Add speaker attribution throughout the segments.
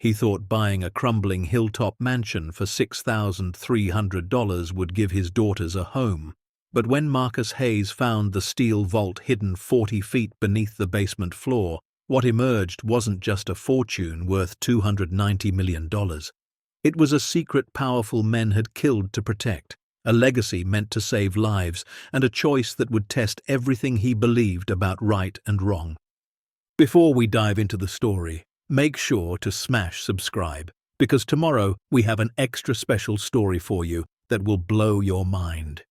Speaker 1: He thought buying a crumbling hilltop mansion for $6,300 would give his daughters a home. But when Marcus Hayes found the steel vault hidden 40 feet beneath the basement floor, what emerged wasn't just a fortune worth $290 million. It was a secret powerful men had killed to protect, a legacy meant to save lives, and a choice that would test everything he believed about right and wrong. Before we dive into the story, make sure to smash subscribe, because tomorrow we have an extra special story for you that will blow your mind.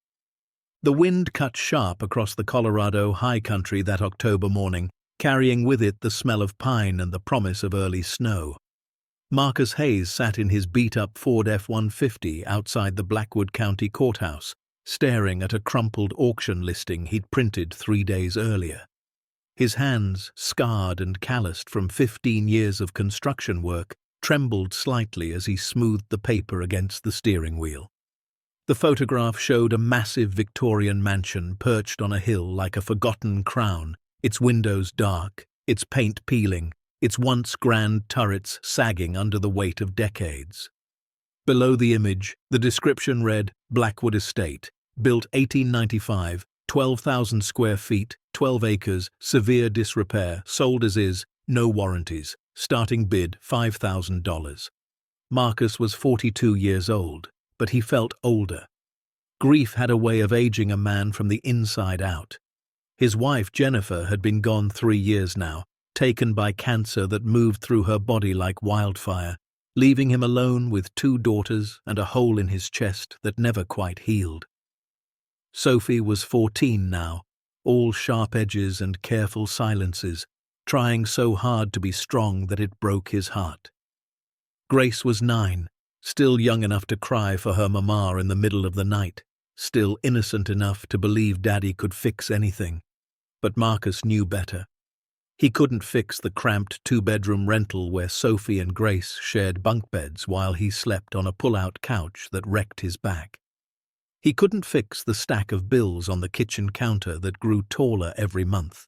Speaker 1: The wind cut sharp across the Colorado high country that October morning, carrying with it the smell of pine and the promise of early snow. Marcus Hayes sat in his beat-up Ford F-150 outside the Blackwood County Courthouse, staring at a crumpled auction listing he'd printed 3 days earlier. His hands, scarred and calloused from 15 years of construction work, trembled slightly as he smoothed the paper against the steering wheel. The photograph showed a massive Victorian mansion perched on a hill like a forgotten crown, its windows dark, its paint peeling, its once grand turrets sagging under the weight of decades. Below the image, the description read, Blackwood Estate, built 1895, 12,000 square feet, 12 acres, severe disrepair, sold as is, no warranties, starting bid $5,000. Marcus was 42 years old, but he felt older. Grief had a way of aging a man from the inside out. His wife, Jennifer, had been gone 3 years now, taken by cancer that moved through her body like wildfire, leaving him alone with 2 daughters and a hole in his chest that never quite healed. Sophie was 14 now, all sharp edges and careful silences, trying so hard to be strong that it broke his heart. Grace was 9, still young enough to cry for her mama in the middle of the night, still innocent enough to believe Daddy could fix anything. But Marcus knew better. He couldn't fix the cramped 2-bedroom rental where Sophie and Grace shared bunk beds while he slept on a pull-out couch that wrecked his back. He couldn't fix the stack of bills on the kitchen counter that grew taller every month.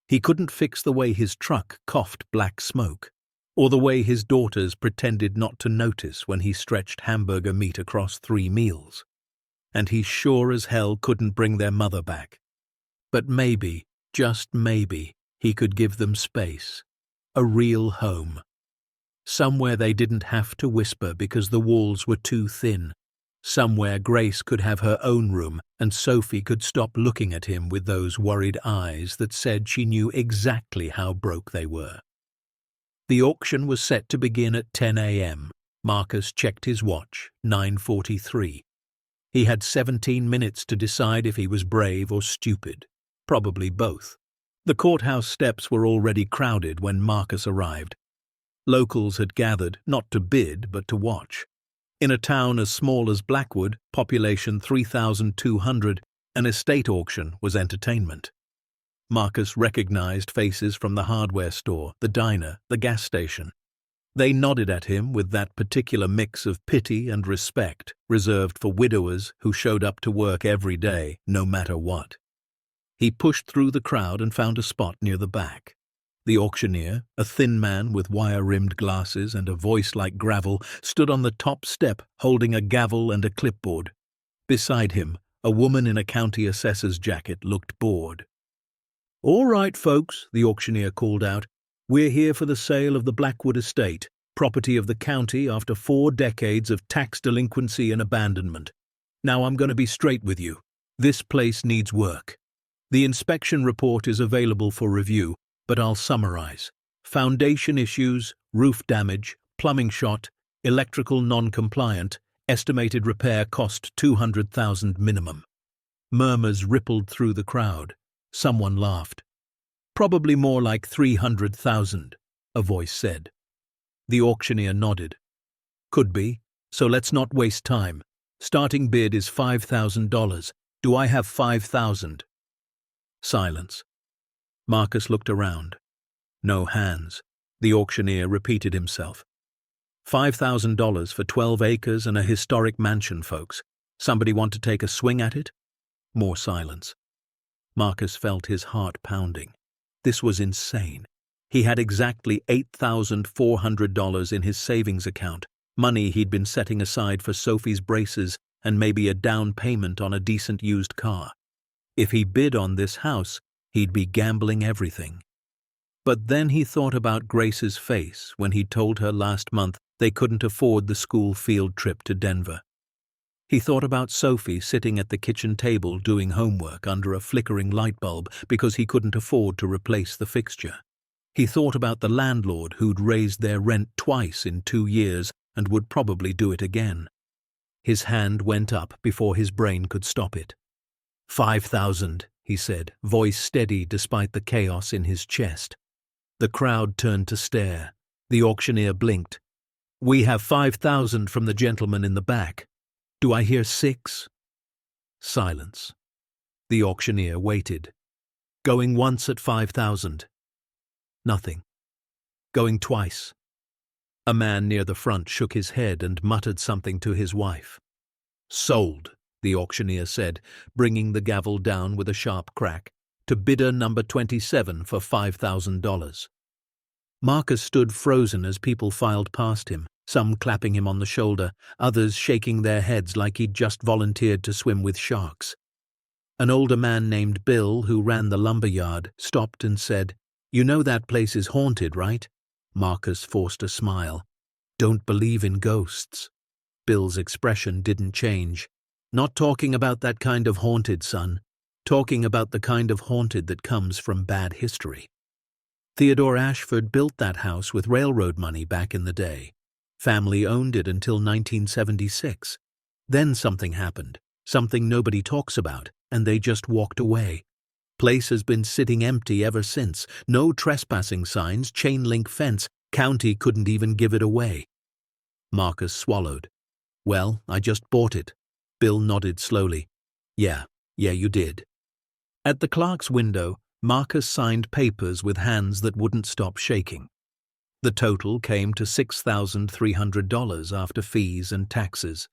Speaker 1: He couldn't fix the way his truck coughed black smoke, or the way his daughters pretended not to notice when he stretched hamburger meat across 3 meals. And he sure as hell couldn't bring their mother back. But maybe, just maybe, he could give them space, a real home. Somewhere they didn't have to whisper because the walls were too thin. Somewhere Grace could have her own room and Sophie could stop looking at him with those worried eyes that said she knew exactly how broke they were. The auction was set to begin at 10 a.m. Marcus checked his watch, 9:43. He had 17 minutes to decide if he was brave or stupid, probably both. The courthouse steps were already crowded when Marcus arrived. Locals had gathered, not to bid, but to watch. In a town as small as Blackwood, population 3,200, an estate auction was entertainment. Marcus recognized faces from the hardware store, the diner, the gas station. They nodded at him with that particular mix of pity and respect reserved for widowers who showed up to work every day, no matter what. He pushed through the crowd and found a spot near the back. The auctioneer, a thin man with wire-rimmed glasses and a voice like gravel, stood on the top step holding a gavel and a clipboard. Beside him, a woman in a county assessor's jacket looked bored. "All right, folks," the auctioneer called out. "We're here for the sale of the Blackwood Estate, property of the county after 4 decades of tax delinquency and abandonment. Now I'm going to be straight with you. This place needs work. The inspection report is available for review, but I'll summarize. Foundation issues, roof damage, plumbing shot, electrical non-compliant, estimated repair cost $200,000 minimum." Murmurs rippled through the crowd. Someone laughed. "Probably more like 300,000, a voice said. The auctioneer nodded. "Could be, so let's not waste time. Starting bid is $5,000. Do I have 5,000? Silence. Marcus looked around. No hands. The auctioneer repeated himself. $5,000 for 12 acres and a historic mansion, folks. Somebody want to take a swing at it? More silence. Marcus felt his heart pounding. This was insane. He had exactly $8,400 in his savings account, money he'd been setting aside for Sophie's braces and maybe a down payment on a decent used car. If he bid on this house, he'd be gambling everything. But then he thought about Grace's face when he told her last month they couldn't afford the school field trip to Denver. He thought about Sophie sitting at the kitchen table doing homework under a flickering light bulb because he couldn't afford to replace the fixture. He thought about the landlord who'd raised their rent twice in 2 years and would probably do it again. His hand went up before his brain could stop it. 5,000, he said, voice steady despite the chaos in his chest. The crowd turned to stare. The auctioneer blinked. We have 5,000 from the gentleman in the back. Do I hear 6? Silence. The auctioneer waited. Going once at 5,000. Nothing. Going twice. A man near the front shook his head and muttered something to his wife. Sold, the auctioneer said, bringing the gavel down with a sharp crack, to bidder number 27 for $5,000. Marcus stood frozen as people filed past him, some clapping him on the shoulder, others shaking their heads like he'd just volunteered to swim with sharks. An older man named Bill, who ran the lumber yard, stopped and said, You know that place is haunted, right? Marcus forced a smile. Don't believe in ghosts. Bill's expression didn't change. Not talking about that kind of haunted, son. Talking about the kind of haunted that comes from bad history. Theodore Ashford built that house with railroad money back in the day. Family owned it until 1976. Then something happened, something nobody talks about, and they just walked away. Place has been sitting empty ever since. No trespassing signs, chain link fence. County couldn't even give it away. Marcus swallowed. Well, I just bought it. Bill nodded slowly. Yeah, you did. At the clerk's window, Marcus signed papers with hands that wouldn't stop shaking. The total came to $6,300 after fees and taxes.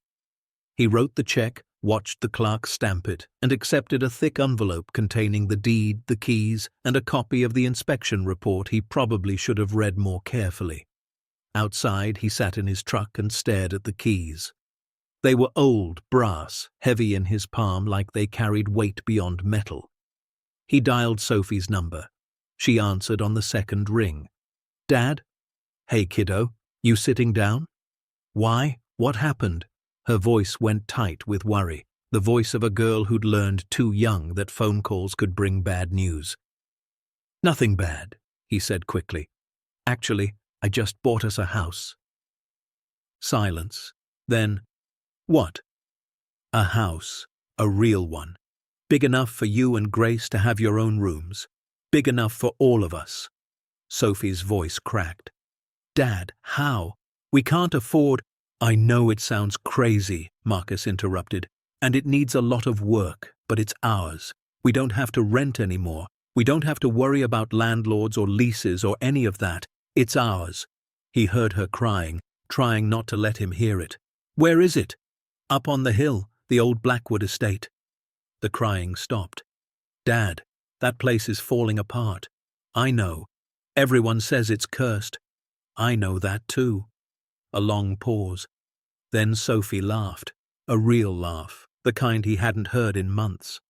Speaker 1: He wrote the check, watched the clerk stamp it, and accepted a thick envelope containing the deed, the keys, and a copy of the inspection report he probably should have read more carefully. Outside, he sat in his truck and stared at the keys. They were old, brass, heavy in his palm like they carried weight beyond metal. He dialed Sophie's number. She answered on the second ring. Dad? Hey, kiddo, you sitting down? Why? What happened? Her voice went tight with worry, the voice of a girl who'd learned too young that phone calls could bring bad news. Nothing bad, he said quickly. Actually, I just bought us a house. Silence. Then, what? A house. A real one. Big enough for you and Grace to have your own rooms. Big enough for all of us. Sophie's voice cracked. Dad, how? We can't afford— I know it sounds crazy, Marcus interrupted, and it needs a lot of work, but it's ours. We don't have to rent anymore. We don't have to worry about landlords or leases or any of that. It's ours. He heard her crying, trying not to let him hear it. Where is it? Up on the hill, the old Blackwood estate. The crying stopped. Dad, that place is falling apart. I know. Everyone says it's cursed. I know that too. A long pause. Then Sophie laughed. A real laugh, the kind he hadn't heard in months.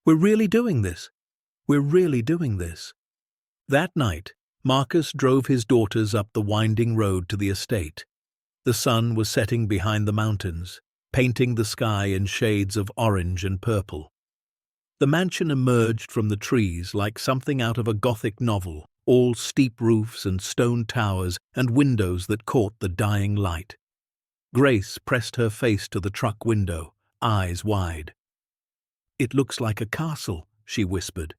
Speaker 1: We're really doing this. We're really doing this. That night, Marcus drove his daughters up the winding road to the estate. The sun was setting behind the mountains, painting the sky in shades of orange and purple. The mansion emerged from the trees like something out of a Gothic novel, all steep roofs and stone towers and windows that caught the dying light. Grace pressed her face to the truck window, eyes wide. It looks like a castle, she whispered.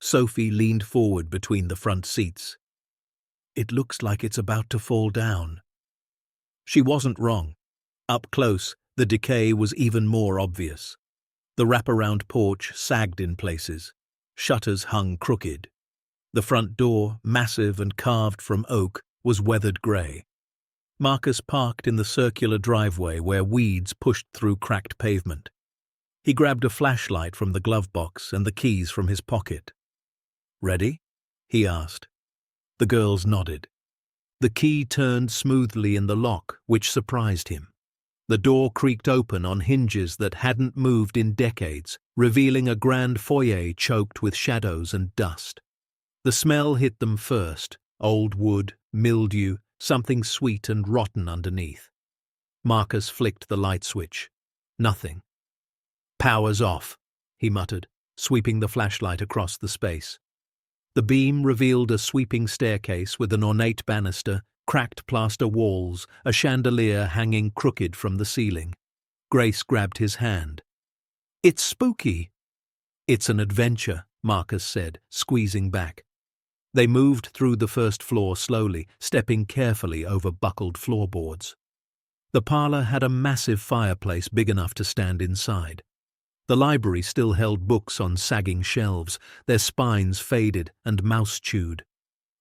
Speaker 1: Sophie leaned forward between the front seats. It looks like it's about to fall down. She wasn't wrong. Up close, the decay was even more obvious. The wraparound porch sagged in places. Shutters hung crooked. The front door, massive and carved from oak, was weathered grey. Marcus parked in the circular driveway where weeds pushed through cracked pavement. He grabbed a flashlight from the glove box and the keys from his pocket. Ready? He asked. The girls nodded. The key turned smoothly in the lock, which surprised him. The door creaked open on hinges that hadn't moved in decades, revealing a grand foyer choked with shadows and dust. The smell hit them first, old wood, mildew, something sweet and rotten underneath. Marcus flicked the light switch. Nothing. "Power's off," he muttered, sweeping the flashlight across the space. The beam revealed a sweeping staircase with an ornate banister, cracked plaster walls, a chandelier hanging crooked from the ceiling. Grace grabbed his hand. "It's spooky." "It's an adventure," Marcus said, squeezing back. They moved through the first floor slowly, stepping carefully over buckled floorboards. The parlor had a massive fireplace big enough to stand inside. The library still held books on sagging shelves, their spines faded and mouse-chewed.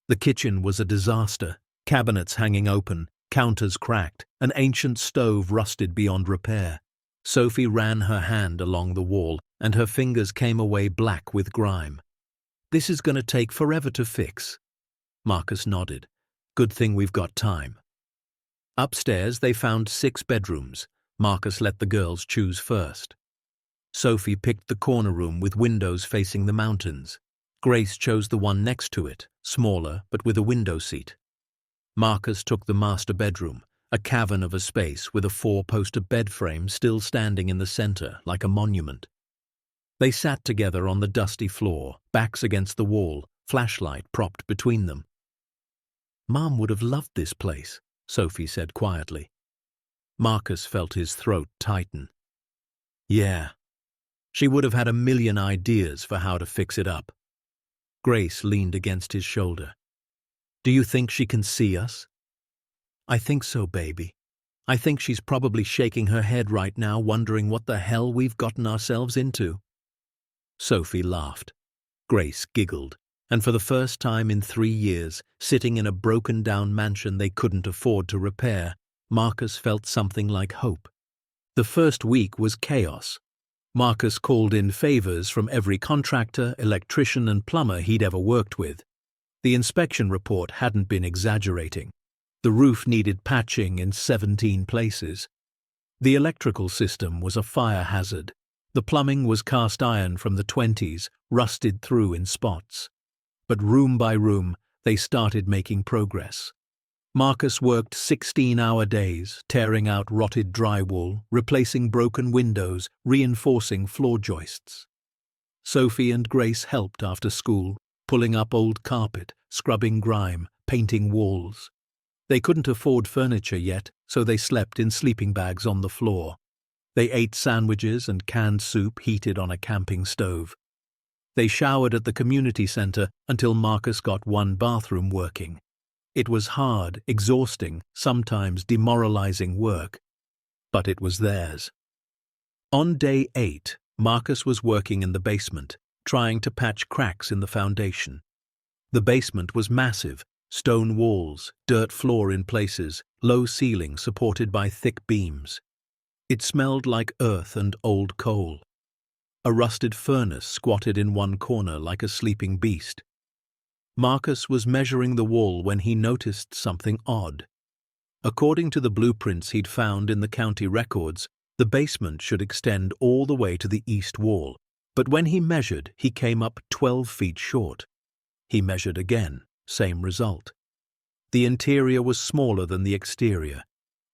Speaker 1: The kitchen was a disaster, cabinets hanging open, counters cracked, an ancient stove rusted beyond repair. Sophie ran her hand along the wall, and her fingers came away black with grime. "This is going to take forever to fix." Marcus nodded. "Good thing we've got time." Upstairs they found 6 bedrooms. Marcus let the girls choose first. Sophie picked the corner room with windows facing the mountains. Grace chose the one next to it, smaller but with a window seat. Marcus took the master bedroom, a cavern of a space with a 4-poster bed frame still standing in the center like a monument. They sat together on the dusty floor, backs against the wall, flashlight propped between them. "Mom would have loved this place," Sophie said quietly. Marcus felt his throat tighten. "Yeah. She would have had a million ideas for how to fix it up." Grace leaned against his shoulder. "Do you think she can see us?" "I think so, baby. I think she's probably shaking her head right now, wondering what the hell we've gotten ourselves into." Sophie laughed. Grace giggled, and for the first time in 3 years, sitting in a broken-down mansion they couldn't afford to repair, Marcus felt something like hope. The first week was chaos. Marcus called in favors from every contractor, electrician and plumber he'd ever worked with. The inspection report hadn't been exaggerating. The roof needed patching in 17 places. The electrical system was a fire hazard. The plumbing was cast iron from the 20s, rusted through in spots. But room by room, they started making progress. Marcus worked 16-hour days, tearing out rotted drywall, replacing broken windows, reinforcing floor joists. Sophie and Grace helped after school, pulling up old carpet, scrubbing grime, painting walls. They couldn't afford furniture yet, so they slept in sleeping bags on the floor. They ate sandwiches and canned soup heated on a camping stove. They showered at the community center until Marcus got one bathroom working. It was hard, exhausting, sometimes demoralizing work, but it was theirs. On day 8, Marcus was working in the basement, trying to patch cracks in the foundation. The basement was massive, stone walls, dirt floor in places, low ceiling supported by thick beams. It smelled like earth and old coal. A rusted furnace squatted in one corner like a sleeping beast. Marcus was measuring the wall when he noticed something odd. According to the blueprints he'd found in the county records, the basement should extend all the way to the east wall, but when he measured, he came up 12 feet short. He measured again, same result. The interior was smaller than the exterior.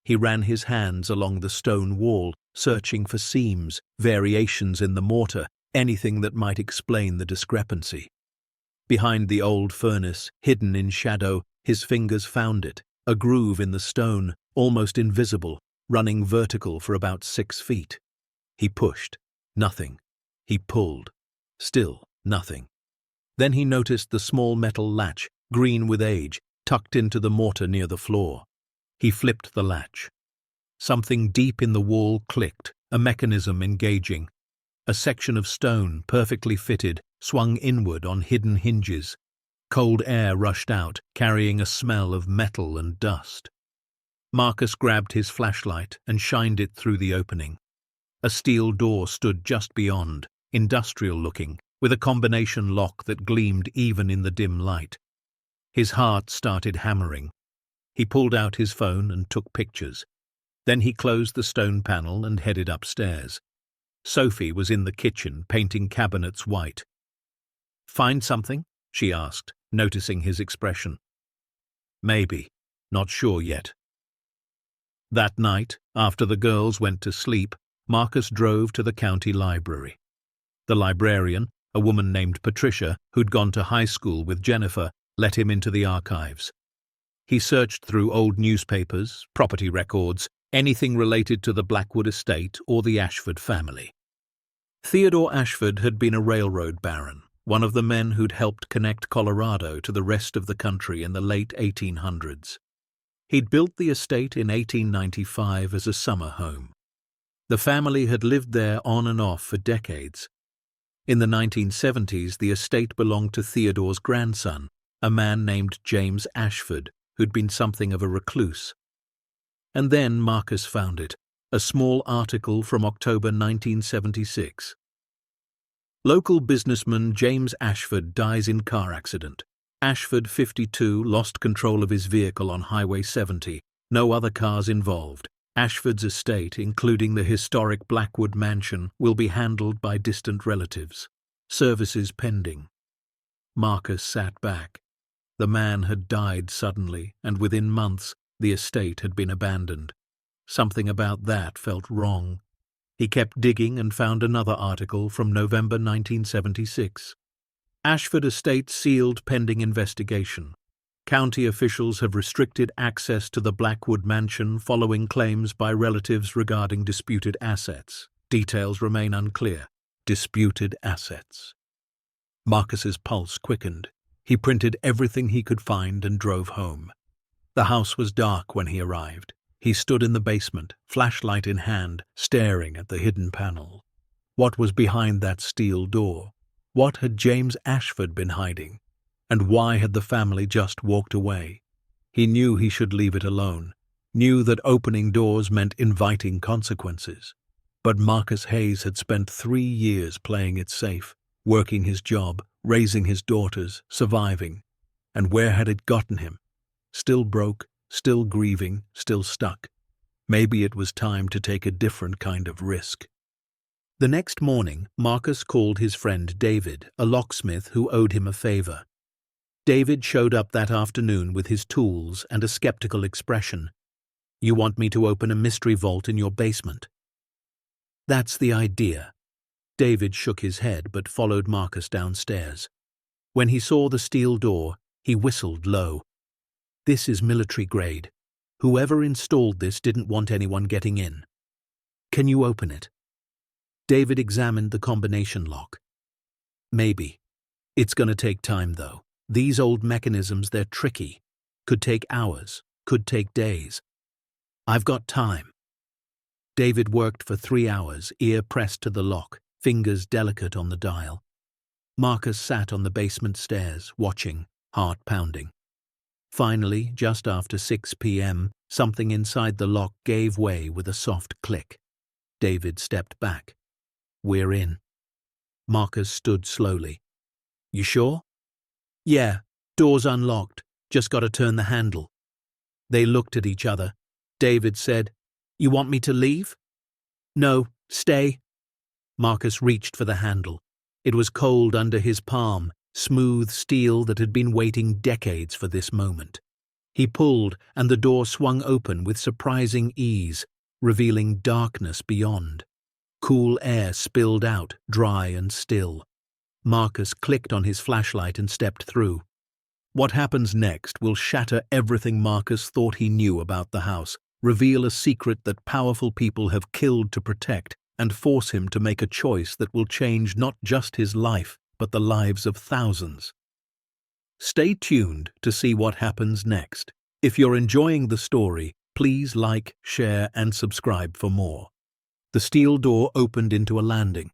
Speaker 1: He ran his hands along the stone wall, searching for seams, variations in the mortar, anything that might explain the discrepancy. Behind the old furnace, hidden in shadow, his fingers found it, a groove in the stone, almost invisible, running vertical for about 6 feet. He pushed. Nothing. He pulled. Still nothing. Then he noticed the small metal latch, green with age, tucked into the mortar near the floor. He flipped the latch. Something deep in the wall clicked, a mechanism engaging. A section of stone, perfectly fitted, swung inward on hidden hinges. Cold air rushed out, carrying a smell of metal and dust. Marcus grabbed his flashlight and shined it through the opening. A steel door stood just beyond, industrial-looking, with a combination lock that gleamed even in the dim light. His heart started hammering. He pulled out his phone and took pictures. Then he closed the stone panel and headed upstairs. Sophie was in the kitchen, painting cabinets white. "Find something?" she asked, noticing his expression. "Maybe. Not sure yet." That night, after the girls went to sleep, Marcus drove to the county library. The librarian, a woman named Patricia, who'd gone to high school with Jennifer, let him into the archives. He searched through old newspapers, property records, anything related to the Blackwood estate or the Ashford family. Theodore Ashford had been a railroad baron, one of the men who'd helped connect Colorado to the rest of the country in the late 1800s. He'd built the estate in 1895 as a summer home. The family had lived there on and off for decades. In the 1970s, the estate belonged to Theodore's grandson, a man named James Ashford, who'd been something of a recluse. And then Marcus found it, a small article from October 1976. Local businessman James Ashford dies in car accident. Ashford, 52, lost control of his vehicle on Highway 70. No other cars involved. Ashford's estate, including the historic Blackwood mansion, will be handled by distant relatives. Services pending. Marcus sat back. The man had died suddenly, and within months, the estate had been abandoned. Something about that felt wrong. He kept digging and found another article from November 1976. Ashford estate sealed pending investigation. County officials have restricted access to the Blackwood mansion following claims by relatives regarding disputed assets. Details remain unclear. Disputed assets. Marcus's pulse quickened. He printed everything he could find and drove home. The house was dark when he arrived. He stood in the basement, flashlight in hand, staring at the hidden panel. What was behind that steel door? What had James Ashford been hiding? And why had the family just walked away? He knew he should leave it alone, knew that opening doors meant inviting consequences. But Marcus Hayes had spent 3 years playing it safe, working his job, raising his daughters, surviving. And where had it gotten him? Still broke, still grieving, still stuck. Maybe it was time to take a different kind of risk. The next morning, Marcus called his friend David, a locksmith who owed him a favor. David showed up that afternoon with his tools and a skeptical expression. "You want me to open a mystery vault in your basement?" "That's the idea." David shook his head but followed Marcus downstairs. When he saw the steel door, he whistled low. "This is military grade. Whoever installed this didn't want anyone getting in. Can you open it?" David examined the combination lock. "Maybe. It's going to take time, though. These old mechanisms, they're tricky. Could take hours, could take days. I've got time." David worked for 3 hours, ear pressed to the lock, fingers delicate on the dial. Marcus sat on the basement stairs, watching, heart pounding. Finally, just after 6 p.m., something inside the lock gave way with a soft click. David stepped back. "We're in." Marcus stood slowly. "You sure?" "Yeah, door's unlocked. Just got to turn the handle." They looked at each other. David said, "You want me to leave?" "No, stay." Marcus reached for the handle. It was cold under his palm, smooth steel that had been waiting decades for this moment. He pulled, and the door swung open with surprising ease, revealing darkness beyond. Cool air spilled out, dry and still. Marcus clicked on his flashlight and stepped through. What happens next will shatter everything Marcus thought he knew about the house, reveal a secret that powerful people have killed to protect, and force him to make a choice that will change not just his life, but the lives of thousands. Stay tuned to see what happens next. If you're enjoying the story, please like, share, and subscribe for more. The steel door opened into a landing.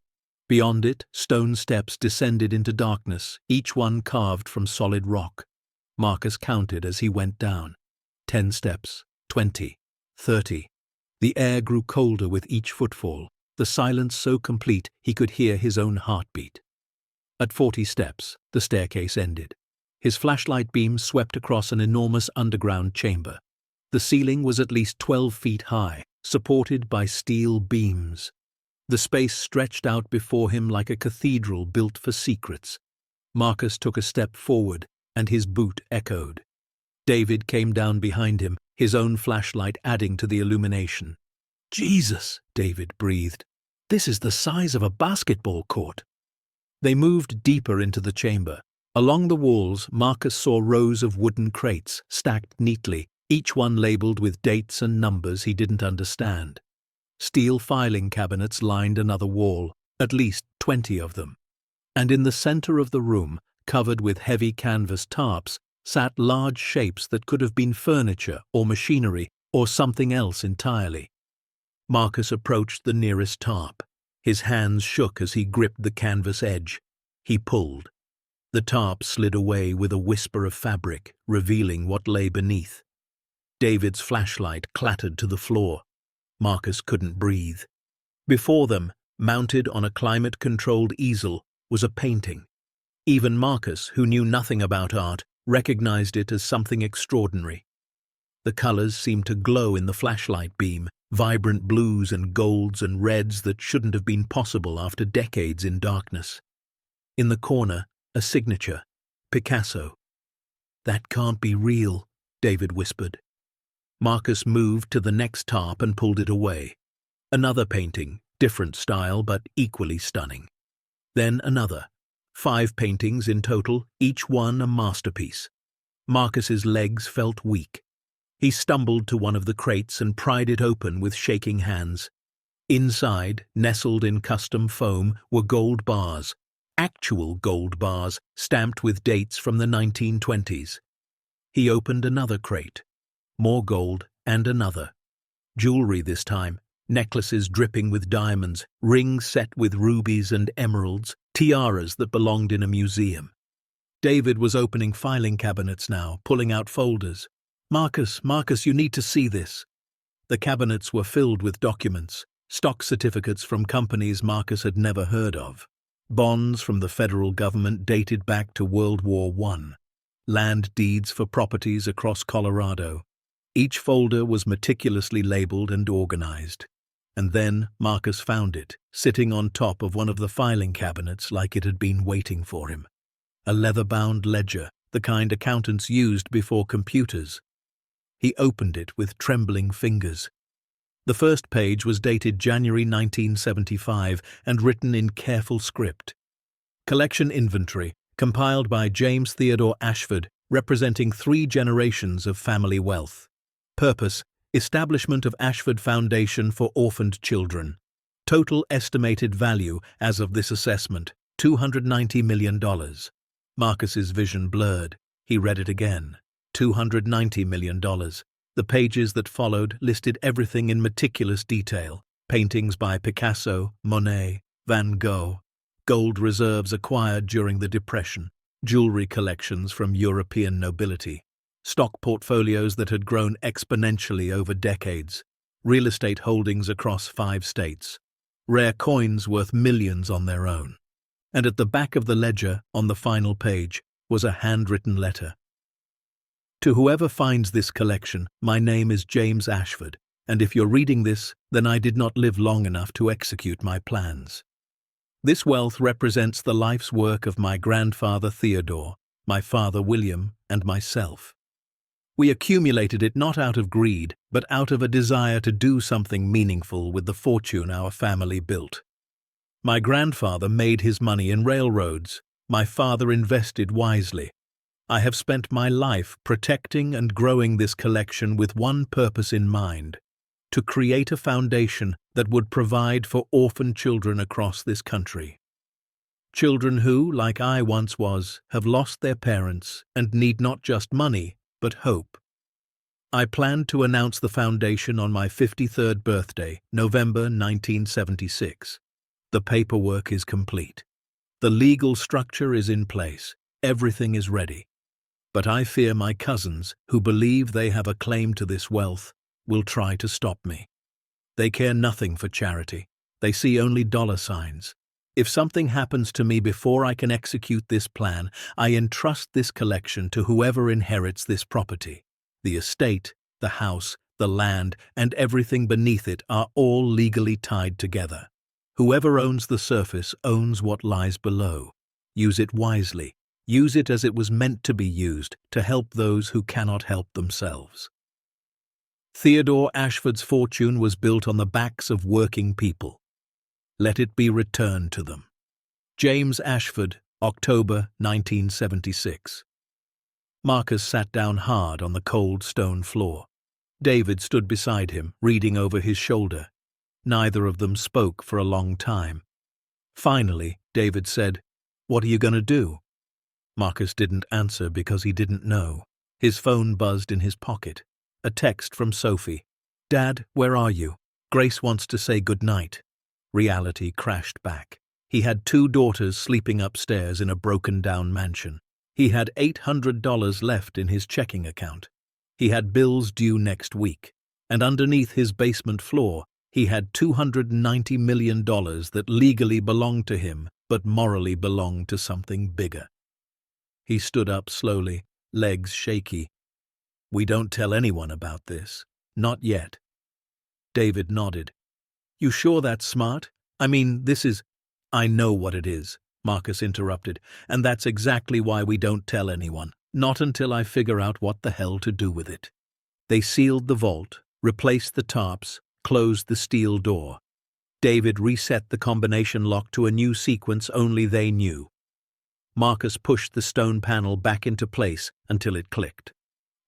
Speaker 1: Beyond it, stone steps descended into darkness, each one carved from solid rock. Marcus counted as he went down. 10 steps, 20, 30. The air grew colder with each footfall, the silence so complete he could hear his own heartbeat. At 40 steps, the staircase ended. His flashlight beam swept across an enormous underground chamber. The ceiling was at least 12 feet high, supported by steel beams. The space stretched out before him like a cathedral built for secrets. Marcus took a step forward, and his boot echoed. David came down behind him, his own flashlight adding to the illumination. "Jesus," David breathed. "This is the size of a basketball court." They moved deeper into the chamber. Along the walls, Marcus saw rows of wooden crates, stacked neatly, each one labeled with dates and numbers he didn't understand. Steel filing cabinets lined another wall, at least 20 of them. And in the center of the room, covered with heavy canvas tarps, sat large shapes that could have been furniture or machinery or something else entirely. Marcus approached the nearest tarp. His hands shook as he gripped the canvas edge. He pulled. The tarp slid away with a whisper of fabric, revealing what lay beneath. David's flashlight clattered to the floor. Marcus couldn't breathe. Before them, mounted on a climate-controlled easel, was a painting. Even Marcus, who knew nothing about art, recognized it as something extraordinary. The colors seemed to glow in the flashlight beam, vibrant blues and golds and reds that shouldn't have been possible after decades in darkness. In the corner, a signature, Picasso. "That can't be real," David whispered. Marcus moved to the next tarp and pulled it away. Another painting, different style but equally stunning. Then another. 5 paintings in total, each one a masterpiece. Marcus's legs felt weak. He stumbled to one of the crates and pried it open with shaking hands. Inside, nestled in custom foam, were gold bars. Actual gold bars, stamped with dates from the 1920s. He opened another crate. More gold, and another. Jewelry this time, necklaces dripping with diamonds, rings set with rubies and emeralds, tiaras that belonged in a museum. David was opening filing cabinets now, pulling out folders. Marcus, you need to see this." The cabinets were filled with documents, stock certificates from companies Marcus had never heard of. Bonds from the federal government dated back to World War I. Land deeds for properties across Colorado. Each folder was meticulously labeled and organized. And then Marcus found it, sitting on top of one of the filing cabinets like it had been waiting for him. A leather-bound ledger, the kind accountants used before computers. He opened it with trembling fingers. The first page was dated January 1975 and written in careful script. Collection inventory, compiled by James Theodore Ashford, representing 3 generations of family wealth. Purpose: establishment of Ashford Foundation for Orphaned Children. Total estimated value, as of this assessment, $290 million. Marcus's vision blurred. He read it again. $290 million. The pages that followed listed everything in meticulous detail. Paintings by Picasso, Monet, Van Gogh. Gold reserves acquired during the Depression. Jewelry collections from European nobility. Stock portfolios that had grown exponentially over decades. Real estate holdings across 5 states. Rare coins worth millions on their own. And at the back of the ledger, on the final page, was a handwritten letter. "To whoever finds this collection, my name is James Ashford, and if you're reading this, then I did not live long enough to execute my plans. This wealth represents the life's work of my grandfather Theodore, my father William, and myself. We accumulated it not out of greed, but out of a desire to do something meaningful with the fortune our family built. My grandfather made his money in railroads. My father invested wisely. I have spent my life protecting and growing this collection with one purpose in mind: to create a foundation that would provide for orphan children across this country. Children who, like I once was, have lost their parents and need not just money, but hope. I planned to announce the foundation on my 53rd birthday, November 1976. The paperwork is complete. The legal structure is in place. Everything is ready. But I fear my cousins, who believe they have a claim to this wealth, will try to stop me. They care nothing for charity. They see only dollar signs. If something happens to me before I can execute this plan, I entrust this collection to whoever inherits this property. The estate, the house, the land, and everything beneath it are all legally tied together. Whoever owns the surface owns what lies below. Use it wisely. Use it as it was meant to be used, to help those who cannot help themselves. Theodore Ashford's fortune was built on the backs of working people. Let it be returned to them. James Ashford, October 1976. Marcus sat down hard on the cold stone floor. David stood beside him, reading over his shoulder. Neither of them spoke for a long time. Finally, David said, "What are you going to do?" Marcus didn't answer because he didn't know. His phone buzzed in his pocket. A text from Sophie. "Dad, where are you? Grace wants to say good night." Reality crashed back. He had 2 daughters sleeping upstairs in a broken-down mansion. He had $800 left in his checking account. He had bills due next week. And underneath his basement floor, he had $290 million that legally belonged to him, but morally belonged to something bigger. He stood up slowly, legs shaky. "We don't tell anyone about this. Not yet." David nodded. "You sure that's smart? I mean, this is—" "I know what it is," Marcus interrupted, "and that's exactly why we don't tell anyone. Not until I figure out what the hell to do with it." They sealed the vault, replaced the tarps, closed the steel door. David reset the combination lock to a new sequence only they knew. Marcus pushed the stone panel back into place until it clicked.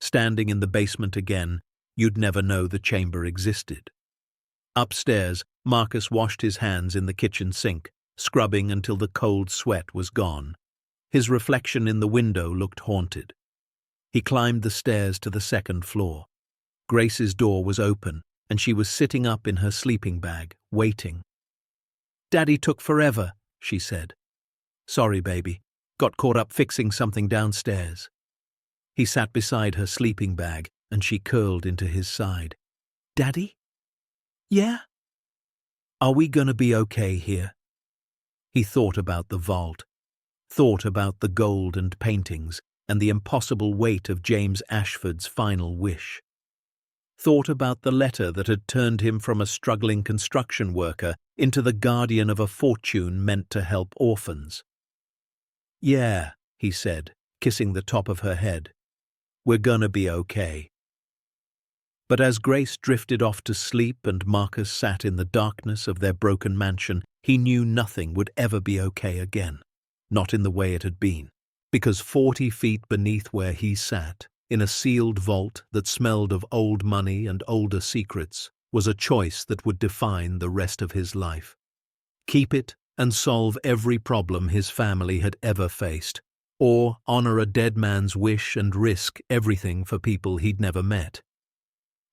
Speaker 1: Standing in the basement again, you'd never know the chamber existed. Upstairs, Marcus washed his hands in the kitchen sink, scrubbing until the cold sweat was gone. His reflection in the window looked haunted. He climbed the stairs to the 2nd floor. Grace's door was open, and she was sitting up in her sleeping bag, waiting. "Daddy took forever," she said. "Sorry, baby. Got caught up fixing something downstairs." He sat beside her sleeping bag, and she curled into his side. "Daddy? Yeah? Are we gonna be okay here?" He thought about the vault, thought about the gold and paintings, and the impossible weight of James Ashford's final wish. Thought about the letter that had turned him from a struggling construction worker into the guardian of a fortune meant to help orphans. "Yeah," he said, kissing the top of her head. "We're gonna be okay." But as Grace drifted off to sleep and Marcus sat in the darkness of their broken mansion, he knew nothing would ever be okay again. Not in the way it had been. Because 40 feet beneath where he sat, in a sealed vault that smelled of old money and older secrets, was a choice that would define the rest of his life. Keep it and solve every problem his family had ever faced, or honor a dead man's wish and risk everything for people he'd never met.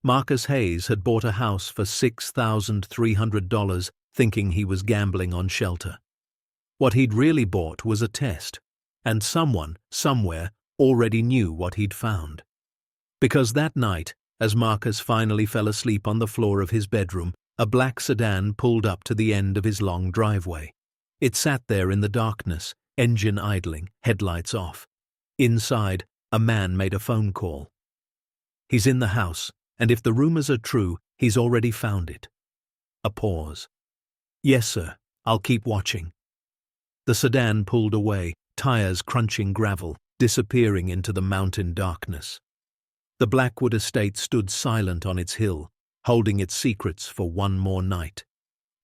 Speaker 1: Marcus Hayes had bought a house for $6,300 thinking he was gambling on shelter. What he'd really bought was a test, and someone, somewhere, already knew what he'd found. Because that night, as Marcus finally fell asleep on the floor of his bedroom, a black sedan pulled up to the end of his long driveway. It sat there in the darkness, engine idling, headlights off. Inside, a man made a phone call. "He's in the house, and if the rumors are true, he's already found it." A pause. "Yes, sir. I'll keep watching." The sedan pulled away, tires crunching gravel, disappearing into the mountain darkness. The Blackwood estate stood silent on its hill, holding its secrets for one more night.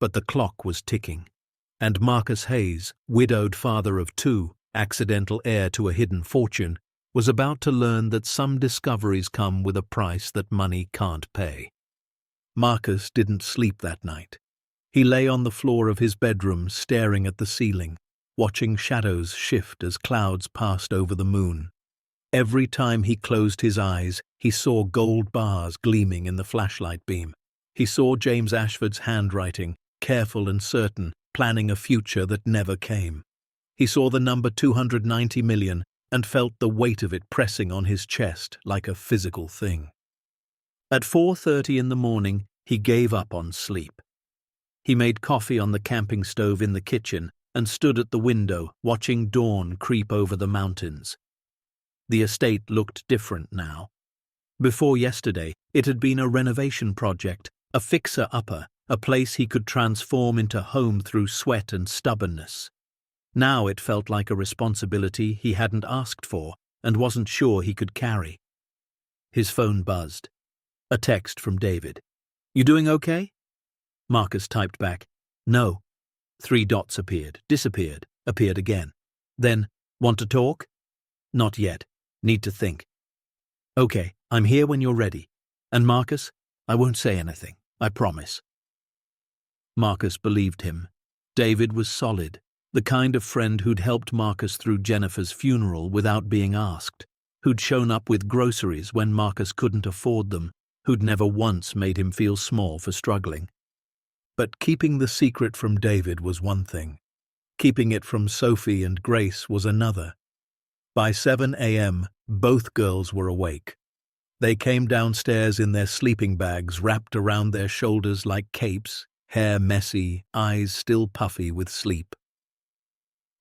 Speaker 1: But the clock was ticking, and Marcus Hayes, widowed father of 2, accidental heir to a hidden fortune, was about to learn that some discoveries come with a price that money can't pay. Marcus didn't sleep that night. He lay on the floor of his bedroom staring at the ceiling, watching shadows shift as clouds passed over the moon. Every time he closed his eyes, he saw gold bars gleaming in the flashlight beam. He saw James Ashford's handwriting, careful and certain, planning a future that never came. He saw the number 290 million and felt the weight of it pressing on his chest like a physical thing. At 4:30 in the morning, he gave up on sleep. He made coffee on the camping stove in the kitchen and stood at the window, watching dawn creep over the mountains. The estate looked different now. Before yesterday, it had been a renovation project, a fixer-upper, a place he could transform into home through sweat and stubbornness. Now it felt like a responsibility he hadn't asked for and wasn't sure he could carry. His phone buzzed. A text from David. "You doing okay?" Marcus typed back, "No." 3 dots appeared, disappeared, appeared again. Then, "Want to talk?" "Not yet. Need to think." "Okay, I'm here when you're ready. And Marcus, I won't say anything. I promise." Marcus believed him. David was solid, the kind of friend who'd helped Marcus through Jennifer's funeral without being asked, who'd shown up with groceries when Marcus couldn't afford them, who'd never once made him feel small for struggling. But keeping the secret from David was one thing. Keeping it from Sophie and Grace was another. By 7 a.m., both girls were awake. They came downstairs in their sleeping bags wrapped around their shoulders like capes, hair messy, eyes still puffy with sleep.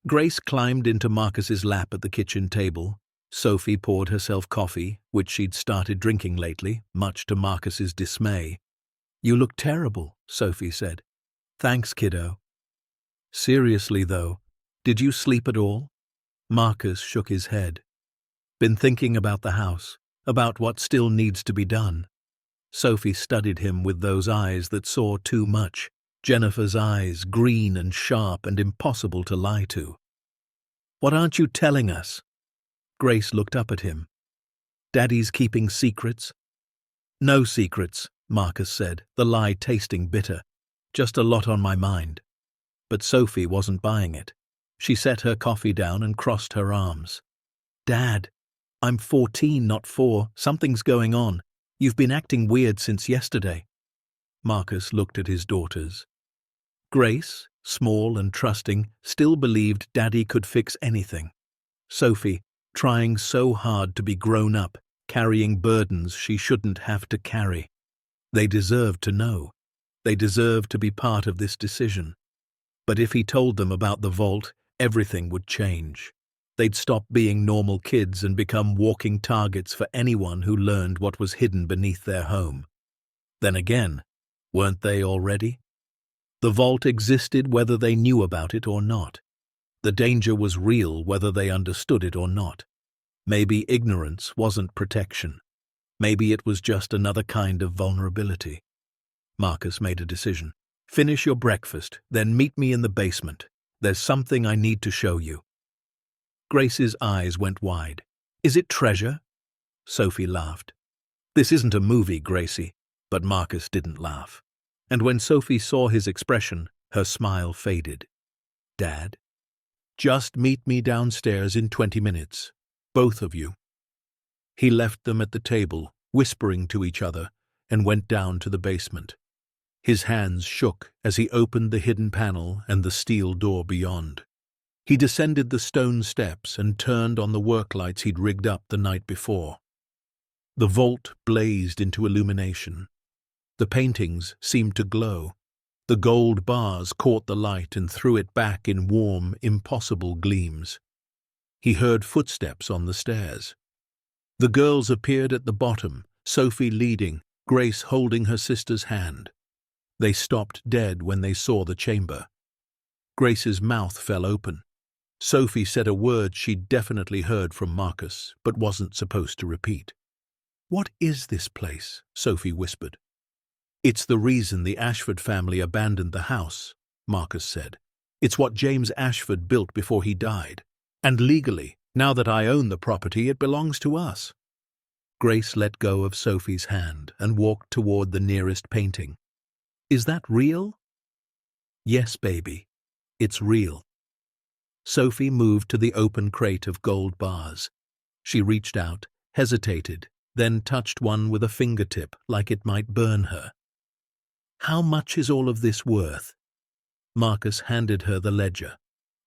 Speaker 1: Grace climbed into Marcus's lap at the kitchen table. Sophie poured herself coffee, which she'd started drinking lately, much to Marcus's dismay. "You look terrible," Sophie said. "Thanks, kiddo." "Seriously, though, did you sleep at all?" Marcus shook his head. "Been thinking about the house, about what still needs to be done." Sophie studied him with those eyes that saw too much, Jennifer's eyes, green and sharp and impossible to lie to. "What aren't you telling us?" Grace looked up at him. "Daddy's keeping secrets?" "No secrets," Marcus said, the lie tasting bitter. "Just a lot on my mind." But Sophie wasn't buying it. She set her coffee down and crossed her arms. "Dad, I'm 14, not 4. Something's going on. You've been acting weird since yesterday." Marcus looked at his daughters. Grace, small and trusting, still believed Daddy could fix anything. Sophie, trying so hard to be grown up, carrying burdens she shouldn't have to carry. They deserved to know. They deserved to be part of this decision. But if he told them about the vault, everything would change. They'd stop being normal kids and become walking targets for anyone who learned what was hidden beneath their home. Then again, weren't they already? The vault existed whether they knew about it or not. The danger was real whether they understood it or not. Maybe ignorance wasn't protection. Maybe it was just another kind of vulnerability. Marcus made a decision. "Finish your breakfast, then meet me in the basement. There's something I need to show you." Grace's eyes went wide. "Is it treasure?" Sophie laughed. "This isn't a movie, Gracie." But Marcus didn't laugh. And when Sophie saw his expression, her smile faded. "Dad, just meet me downstairs in 20 minutes. Both of you." He left them at the table, whispering to each other, and went down to the basement. His hands shook as he opened the hidden panel and the steel door beyond. He descended the stone steps and turned on the work lights he'd rigged up the night before. The vault blazed into illumination. The paintings seemed to glow. The gold bars caught the light and threw it back in warm, impossible gleams. He heard footsteps on the stairs. The girls appeared at the bottom, Sophie leading, Grace holding her sister's hand. They stopped dead when they saw the chamber. Grace's mouth fell open. Sophie said a word she'd definitely heard from Marcus, but wasn't supposed to repeat. "What is this place?" Sophie whispered. "It's the reason the Ashford family abandoned the house," Marcus said. "It's what James Ashford built before he died. And legally, now that I own the property, it belongs to us." Grace let go of Sophie's hand and walked toward the nearest painting. "Is that real?" "Yes, baby. It's real." Sophie moved to the open crate of gold bars. She reached out, hesitated, then touched one with a fingertip like it might burn her. "How much is all of this worth?" Marcus handed her the ledger.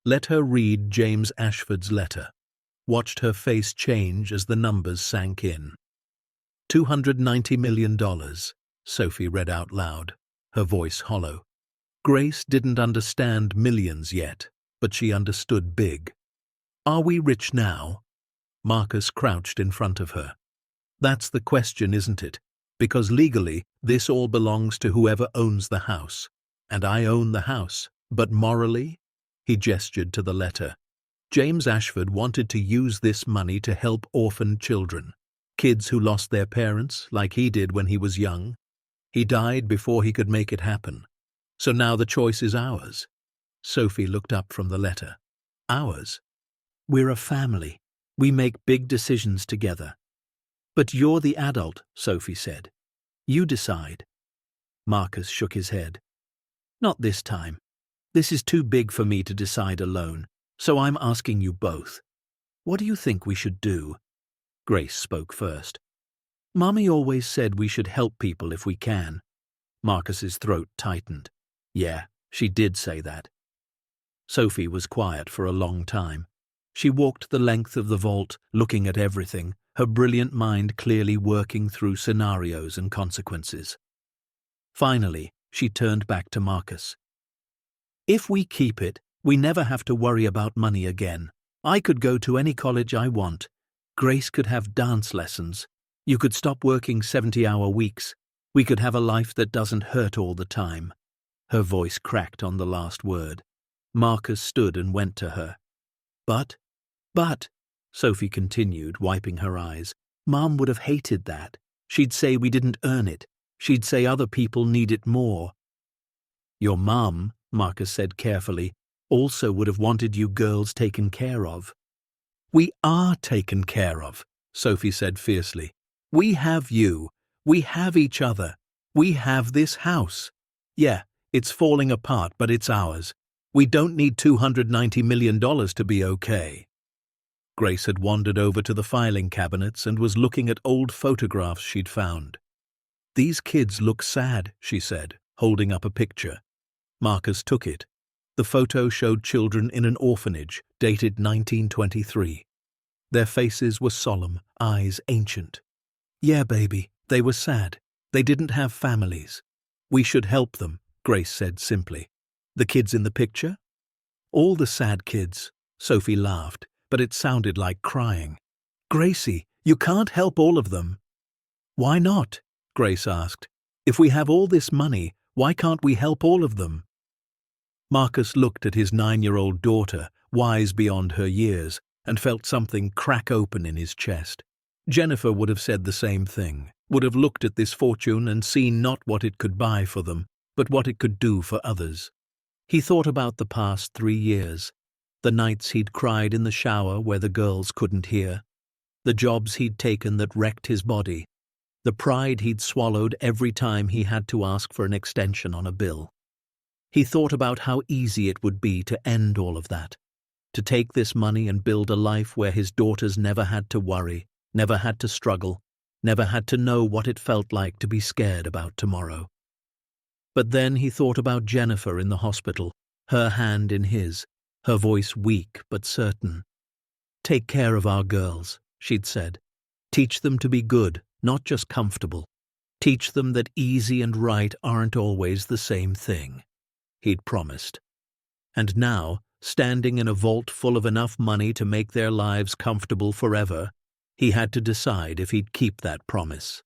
Speaker 1: Let her read James Ashford's letter. Watched her face change as the numbers sank in. $290 million, Sophie read out loud, her voice hollow. Grace didn't understand millions yet, but she understood big. Are we rich now? Marcus crouched in front of her. That's the question, isn't it? Because legally, this all belongs to whoever owns the house. And I own the house. But morally? He gestured to the letter. James Ashford wanted to use this money to help orphaned children. Kids who lost their parents, like he did when he was young. He died before he could make it happen. So now the choice is ours. Sophie looked up from the letter. Ours? We're a family. We make big decisions together. But you're the adult, Sophie said. You decide. Marcus shook his head. Not this time. This is too big for me to decide alone, so I'm asking you both. What do you think we should do? Grace spoke first. Mommy always said we should help people if we can. Marcus's throat tightened. Yeah, she did say that. Sophie was quiet for a long time. She walked the length of the vault, looking at everything, her brilliant mind clearly working through scenarios and consequences. Finally, she turned back to Marcus. If we keep it, we never have to worry about money again. I could go to any college I want. Grace could have dance lessons. You could stop working 70-hour weeks. We could have a life that doesn't hurt all the time. Her voice cracked on the last word. Marcus stood and went to her. But, Sophie continued, wiping her eyes, Mom would have hated that. She'd say we didn't earn it. She'd say other people need it more. Your mom, Marcus said carefully, also would have wanted you girls taken care of. We are taken care of, Sophie said fiercely. We have you. We have each other. We have this house. Yeah, it's falling apart, but it's ours. We don't need $290 million to be okay. Grace had wandered over to the filing cabinets and was looking at old photographs she'd found. These kids look sad, she said, holding up a picture. Marcus took it. The photo showed children in an orphanage, dated 1923. Their faces were solemn, eyes ancient. Yeah, baby, they were sad. They didn't have families. We should help them, Grace said simply. The kids in the picture? All the sad kids. Sophie laughed, but it sounded like crying. Gracie, you can't help all of them. Why not? Grace asked. If we have all this money, why can't we help all of them? Marcus looked at his 9-year-old daughter, wise beyond her years, and felt something crack open in his chest. Jennifer would have said the same thing, would have looked at this fortune and seen not what it could buy for them, but what it could do for others. He thought about the past 3 years, the nights he'd cried in the shower where the girls couldn't hear, the jobs he'd taken that wrecked his body, the pride he'd swallowed every time he had to ask for an extension on a bill. He thought about how easy it would be to end all of that, to take this money and build a life where his daughters never had to worry, never had to struggle, never had to know what it felt like to be scared about tomorrow. But then he thought about Jennifer in the hospital, her hand in his, her voice weak but certain. Take care of our girls, she'd said. Teach them to be good, not just comfortable. Teach them that easy and right aren't always the same thing. He'd promised. And now, standing in a vault full of enough money to make their lives comfortable forever, he had to decide if he'd keep that promise.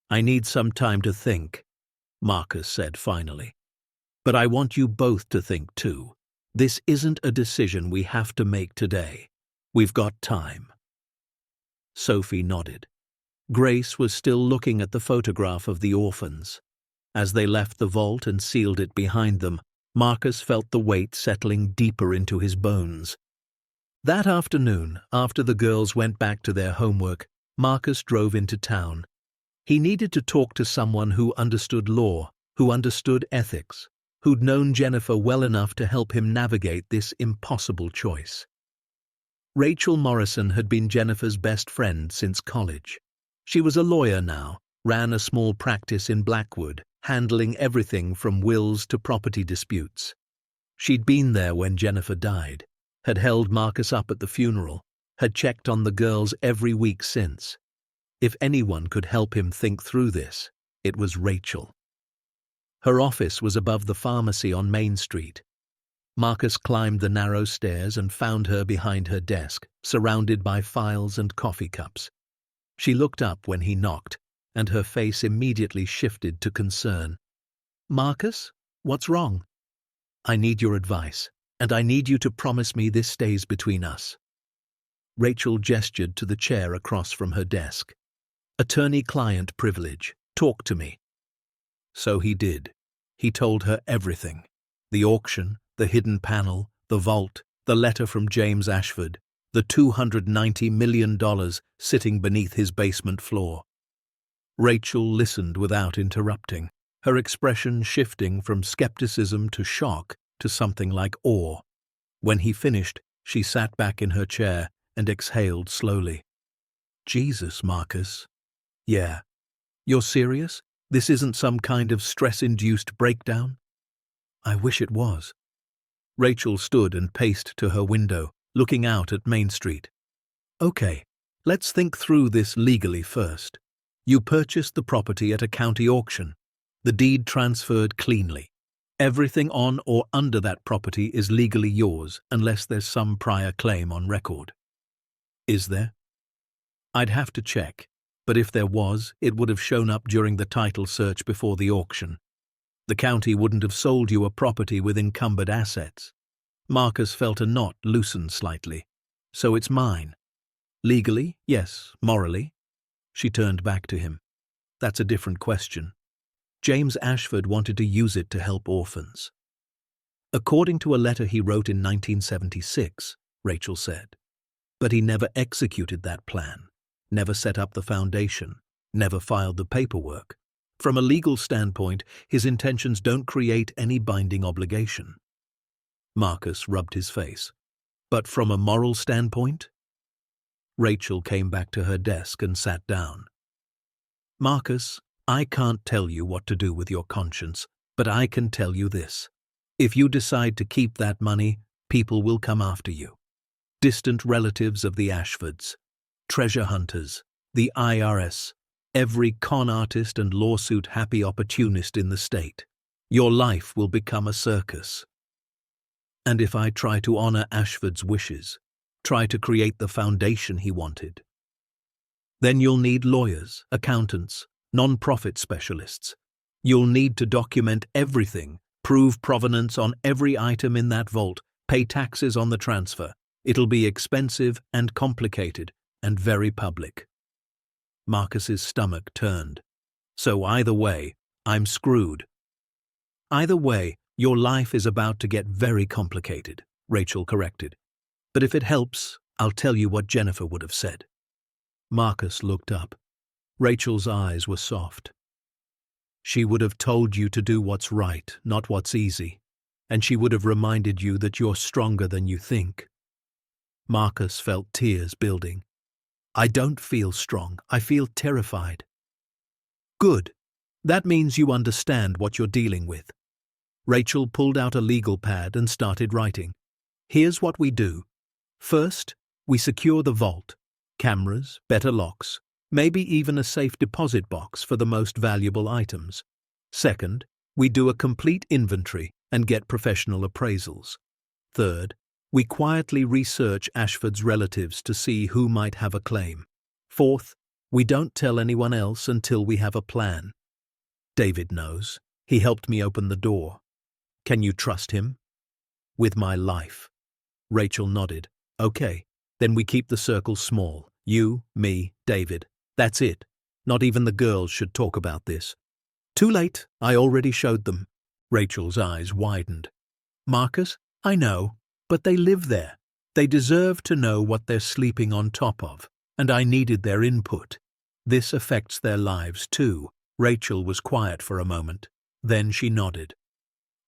Speaker 1: I need some time to think, Marcus said finally. But I want you both to think too. This isn't a decision we have to make today. We've got time. Sophie nodded. Grace was still looking at the photograph of the orphans. As they left the vault and sealed it behind them, Marcus felt the weight settling deeper into his bones. That afternoon, after the girls went back to their homework, Marcus drove into town. He needed to talk to someone who understood law, who understood ethics, who'd known Jennifer well enough to help him navigate this impossible choice. Rachel Morrison had been Jennifer's best friend since college. She was a lawyer now, ran a small practice in Blackwood, handling everything from wills to property disputes. She'd been there when Jennifer died, had held Marcus up at the funeral, had checked on the girls every week since. If anyone could help him think through this, it was Rachel. Her office was above the pharmacy on Main Street. Marcus climbed the narrow stairs and found her behind her desk, surrounded by files and coffee cups. She looked up when he knocked, and her face immediately shifted to concern. "Marcus, what's wrong?" "I need your advice, and I need you to promise me this stays between us." Rachel gestured to the chair across from her desk. "Attorney-client privilege. Talk to me." So he did. He told her everything. The auction, the hidden panel, the vault, the letter from James Ashford, the $290 million sitting beneath his basement floor. Rachel listened without interrupting, her expression shifting from skepticism to shock to something like awe. When he finished, she sat back in her chair and exhaled slowly. "Jesus, Marcus. Yeah. You're serious? This isn't some kind of stress-induced breakdown?" "I wish it was." Rachel stood and paced to her window, looking out at Main Street. "Okay, let's think through this legally first. You purchased the property at a county auction. The deed transferred cleanly. Everything on or under that property is legally yours unless there's some prior claim on record. Is there? I'd have to check, but if there was, it would have shown up during the title search before the auction. The county wouldn't have sold you a property with encumbered assets." Marcus felt a knot loosen slightly. "So it's mine. Legally, yes. Morally?" She turned back to him. "That's a different question. James Ashford wanted to use it to help orphans. According to a letter he wrote in 1976, Rachel said. But he never executed that plan, never set up the foundation, never filed the paperwork. From a legal standpoint, his intentions don't create any binding obligation." Marcus rubbed his face. "But from a moral standpoint?" Rachel came back to her desk and sat down. "Marcus, I can't tell you what to do with your conscience, but I can tell you this. If you decide to keep that money, people will come after you. Distant relatives of the Ashfords, treasure hunters, the IRS, every con artist and lawsuit-happy opportunist in the state. Your life will become a circus. And if I try to honor Ashford's wishes, try to create the foundation he wanted, then you'll need lawyers, accountants, non-profit specialists. You'll need to document everything, prove provenance on every item in that vault, pay taxes on the transfer. It'll be expensive and complicated and very public." Marcus's stomach turned. "So either way, I'm screwed." "Either way, your life is about to get very complicated," Rachel corrected. "But if it helps, I'll tell you what Jennifer would have said." Marcus looked up. Rachel's eyes were soft. "She would have told you to do what's right, not what's easy, and she would have reminded you that you're stronger than you think." Marcus felt tears building. "I don't feel strong. I feel terrified." "Good. That means you understand what you're dealing with." Rachel pulled out a legal pad and started writing. "Here's what we do. First, we secure the vault. Cameras, better locks, maybe even a safe deposit box for the most valuable items. Second, we do a complete inventory and get professional appraisals. Third, we quietly research Ashford's relatives to see who might have a claim. Fourth, we don't tell anyone else until we have a plan. David knows. He helped me open the door. Can you trust him?" "With my life." Rachel nodded. "Okay, then we keep the circle small. You, me, David. That's it. Not even the girls should talk about this." "Too late. I already showed them." Rachel's eyes widened. "Marcus, I know. But they live there. They deserve to know what they're sleeping on top of, and I needed their input. This affects their lives too." Rachel was quiet for a moment. Then she nodded.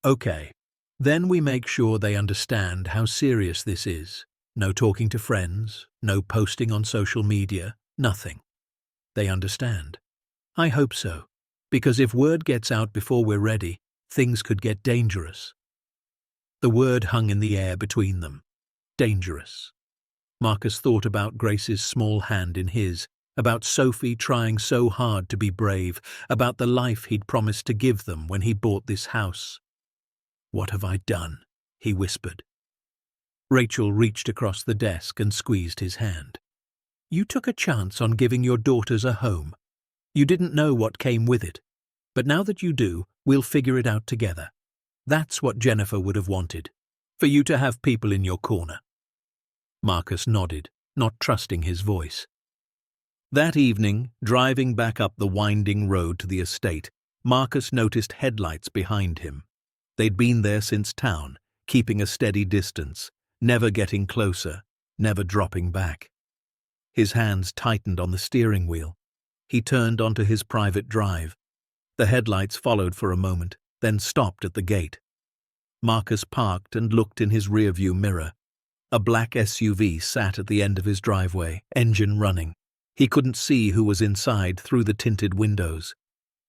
Speaker 1: "Okay. Then we make sure they understand how serious this is. No talking to friends, no posting on social media, nothing. They understand." "I hope so, because if word gets out before we're ready, things could get dangerous." The word hung in the air between them. Dangerous. Marcus thought about Grace's small hand in his, about Sophie trying so hard to be brave, about the life he'd promised to give them when he bought this house. "What have I done?" he whispered. Rachel reached across the desk and squeezed his hand. You took a chance on giving your daughters a home. You didn't know what came with it. But now that you do, we'll figure it out together. That's what Jennifer would have wanted, for you to have people in your corner. Marcus nodded, not trusting his voice. That evening, driving back up the winding road to the estate, Marcus noticed headlights behind him. They'd been there since town, keeping a steady distance, never getting closer, never dropping back. His hands tightened on the steering wheel. He turned onto his private drive. The headlights followed for a moment, then stopped at the gate. Marcus parked and looked in his rearview mirror. A black SUV sat at the end of his driveway, engine running. He couldn't see who was inside through the tinted windows.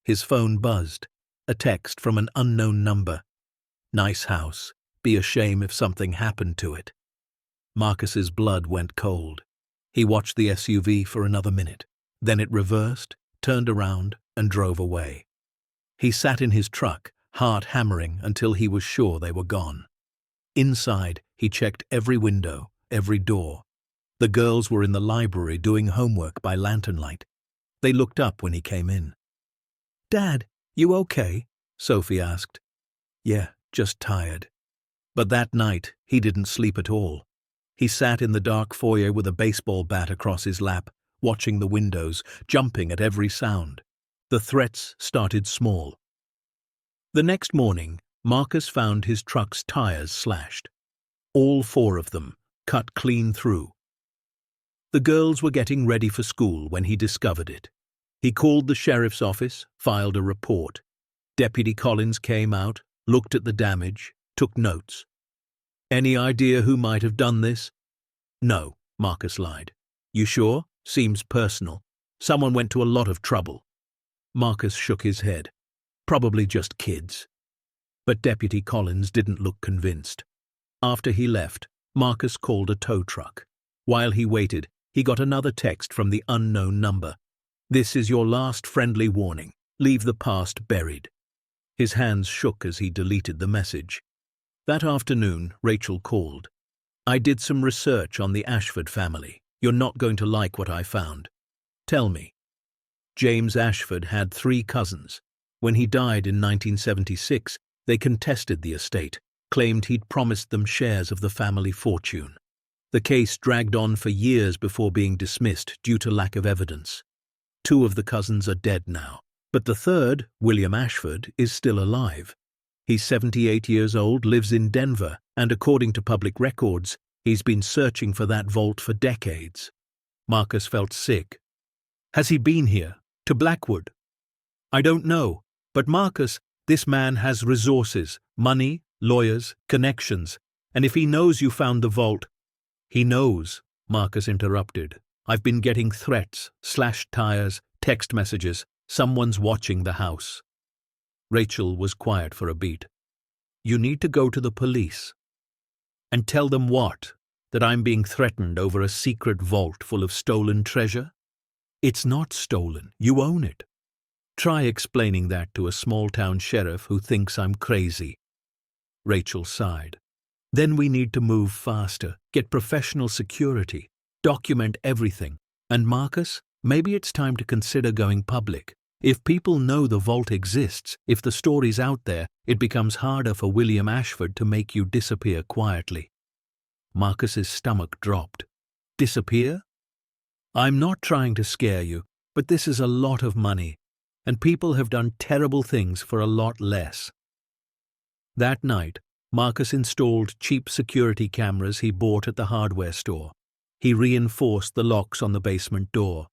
Speaker 1: His phone buzzed, a text from an unknown number. Nice house. Be a shame if something happened to it. Marcus's blood went cold. He watched the SUV for another minute. Then it reversed, turned around, and drove away. He sat in his truck, heart hammering until he was sure they were gone. Inside, he checked every window, every door. The girls were in the library doing homework by lantern light. They looked up when he came in. "Dad, you okay?" Sophie asked. "Yeah, just tired." But that night, he didn't sleep at all. He sat in the dark foyer with a baseball bat across his lap, watching the windows, jumping at every sound. The threats started small. The next morning, Marcus found his truck's tires slashed. All 4 of them, cut clean through. The girls were getting ready for school when he discovered it. He called the sheriff's office, filed a report. Deputy Collins came out, looked at the damage, took notes. "Any idea who might have done this?" "No," Marcus lied. "You sure? Seems personal. Someone went to a lot of trouble." Marcus shook his head. "Probably just kids." But Deputy Collins didn't look convinced. After he left, Marcus called a tow truck. While he waited, he got another text from the unknown number. "This is your last friendly warning. Leave the past buried." His hands shook as he deleted the message. That afternoon, Rachel called. "I did some research on the Ashford family. You're not going to like what I found." "Tell me." James Ashford had 3 cousins. When he died in 1976, they contested the estate, claimed he'd promised them shares of the family fortune. The case dragged on for years before being dismissed due to lack of evidence. 2 of the cousins are dead now, but the third, William Ashford, is still alive. He's 78 years old, lives in Denver, and according to public records, he's been searching for that vault for decades. Marcus felt sick. "Has he been here? To Blackwood?" "I don't know. But Marcus, this man has resources, money, lawyers, connections, and if he knows you found the vault—" "He knows," Marcus interrupted. "I've been getting threats, slashed tires, text messages. Someone's watching the house." Rachel was quiet for a beat. "You need to go to the police." "And tell them what? That I'm being threatened over a secret vault full of stolen treasure?" "It's not stolen. You own it." "Try explaining that to a small-town sheriff who thinks I'm crazy." Rachel sighed. "Then we need to move faster, get professional security, document everything. And Marcus, maybe it's time to consider going public. If people know the vault exists, if the story's out there, it becomes harder for William Ashford to make you disappear quietly." Marcus's stomach dropped. "Disappear?" "I'm not trying to scare you, but this is a lot of money, and people have done terrible things for a lot less." That night, Marcus installed cheap security cameras he bought at the hardware store. He reinforced the locks on the basement door.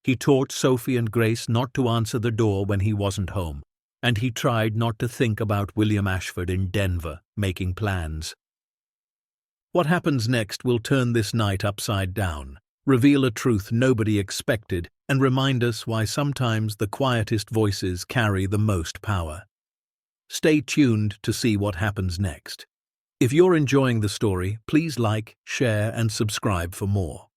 Speaker 1: He taught Sophie and Grace not to answer the door when he wasn't home, and he tried not to think about William Ashford in Denver, making plans. What happens next will turn this night upside down, reveal a truth nobody expected, and remind us why sometimes the quietest voices carry the most power. Stay tuned to see what happens next. If you're enjoying the story, please like, share, and subscribe for more.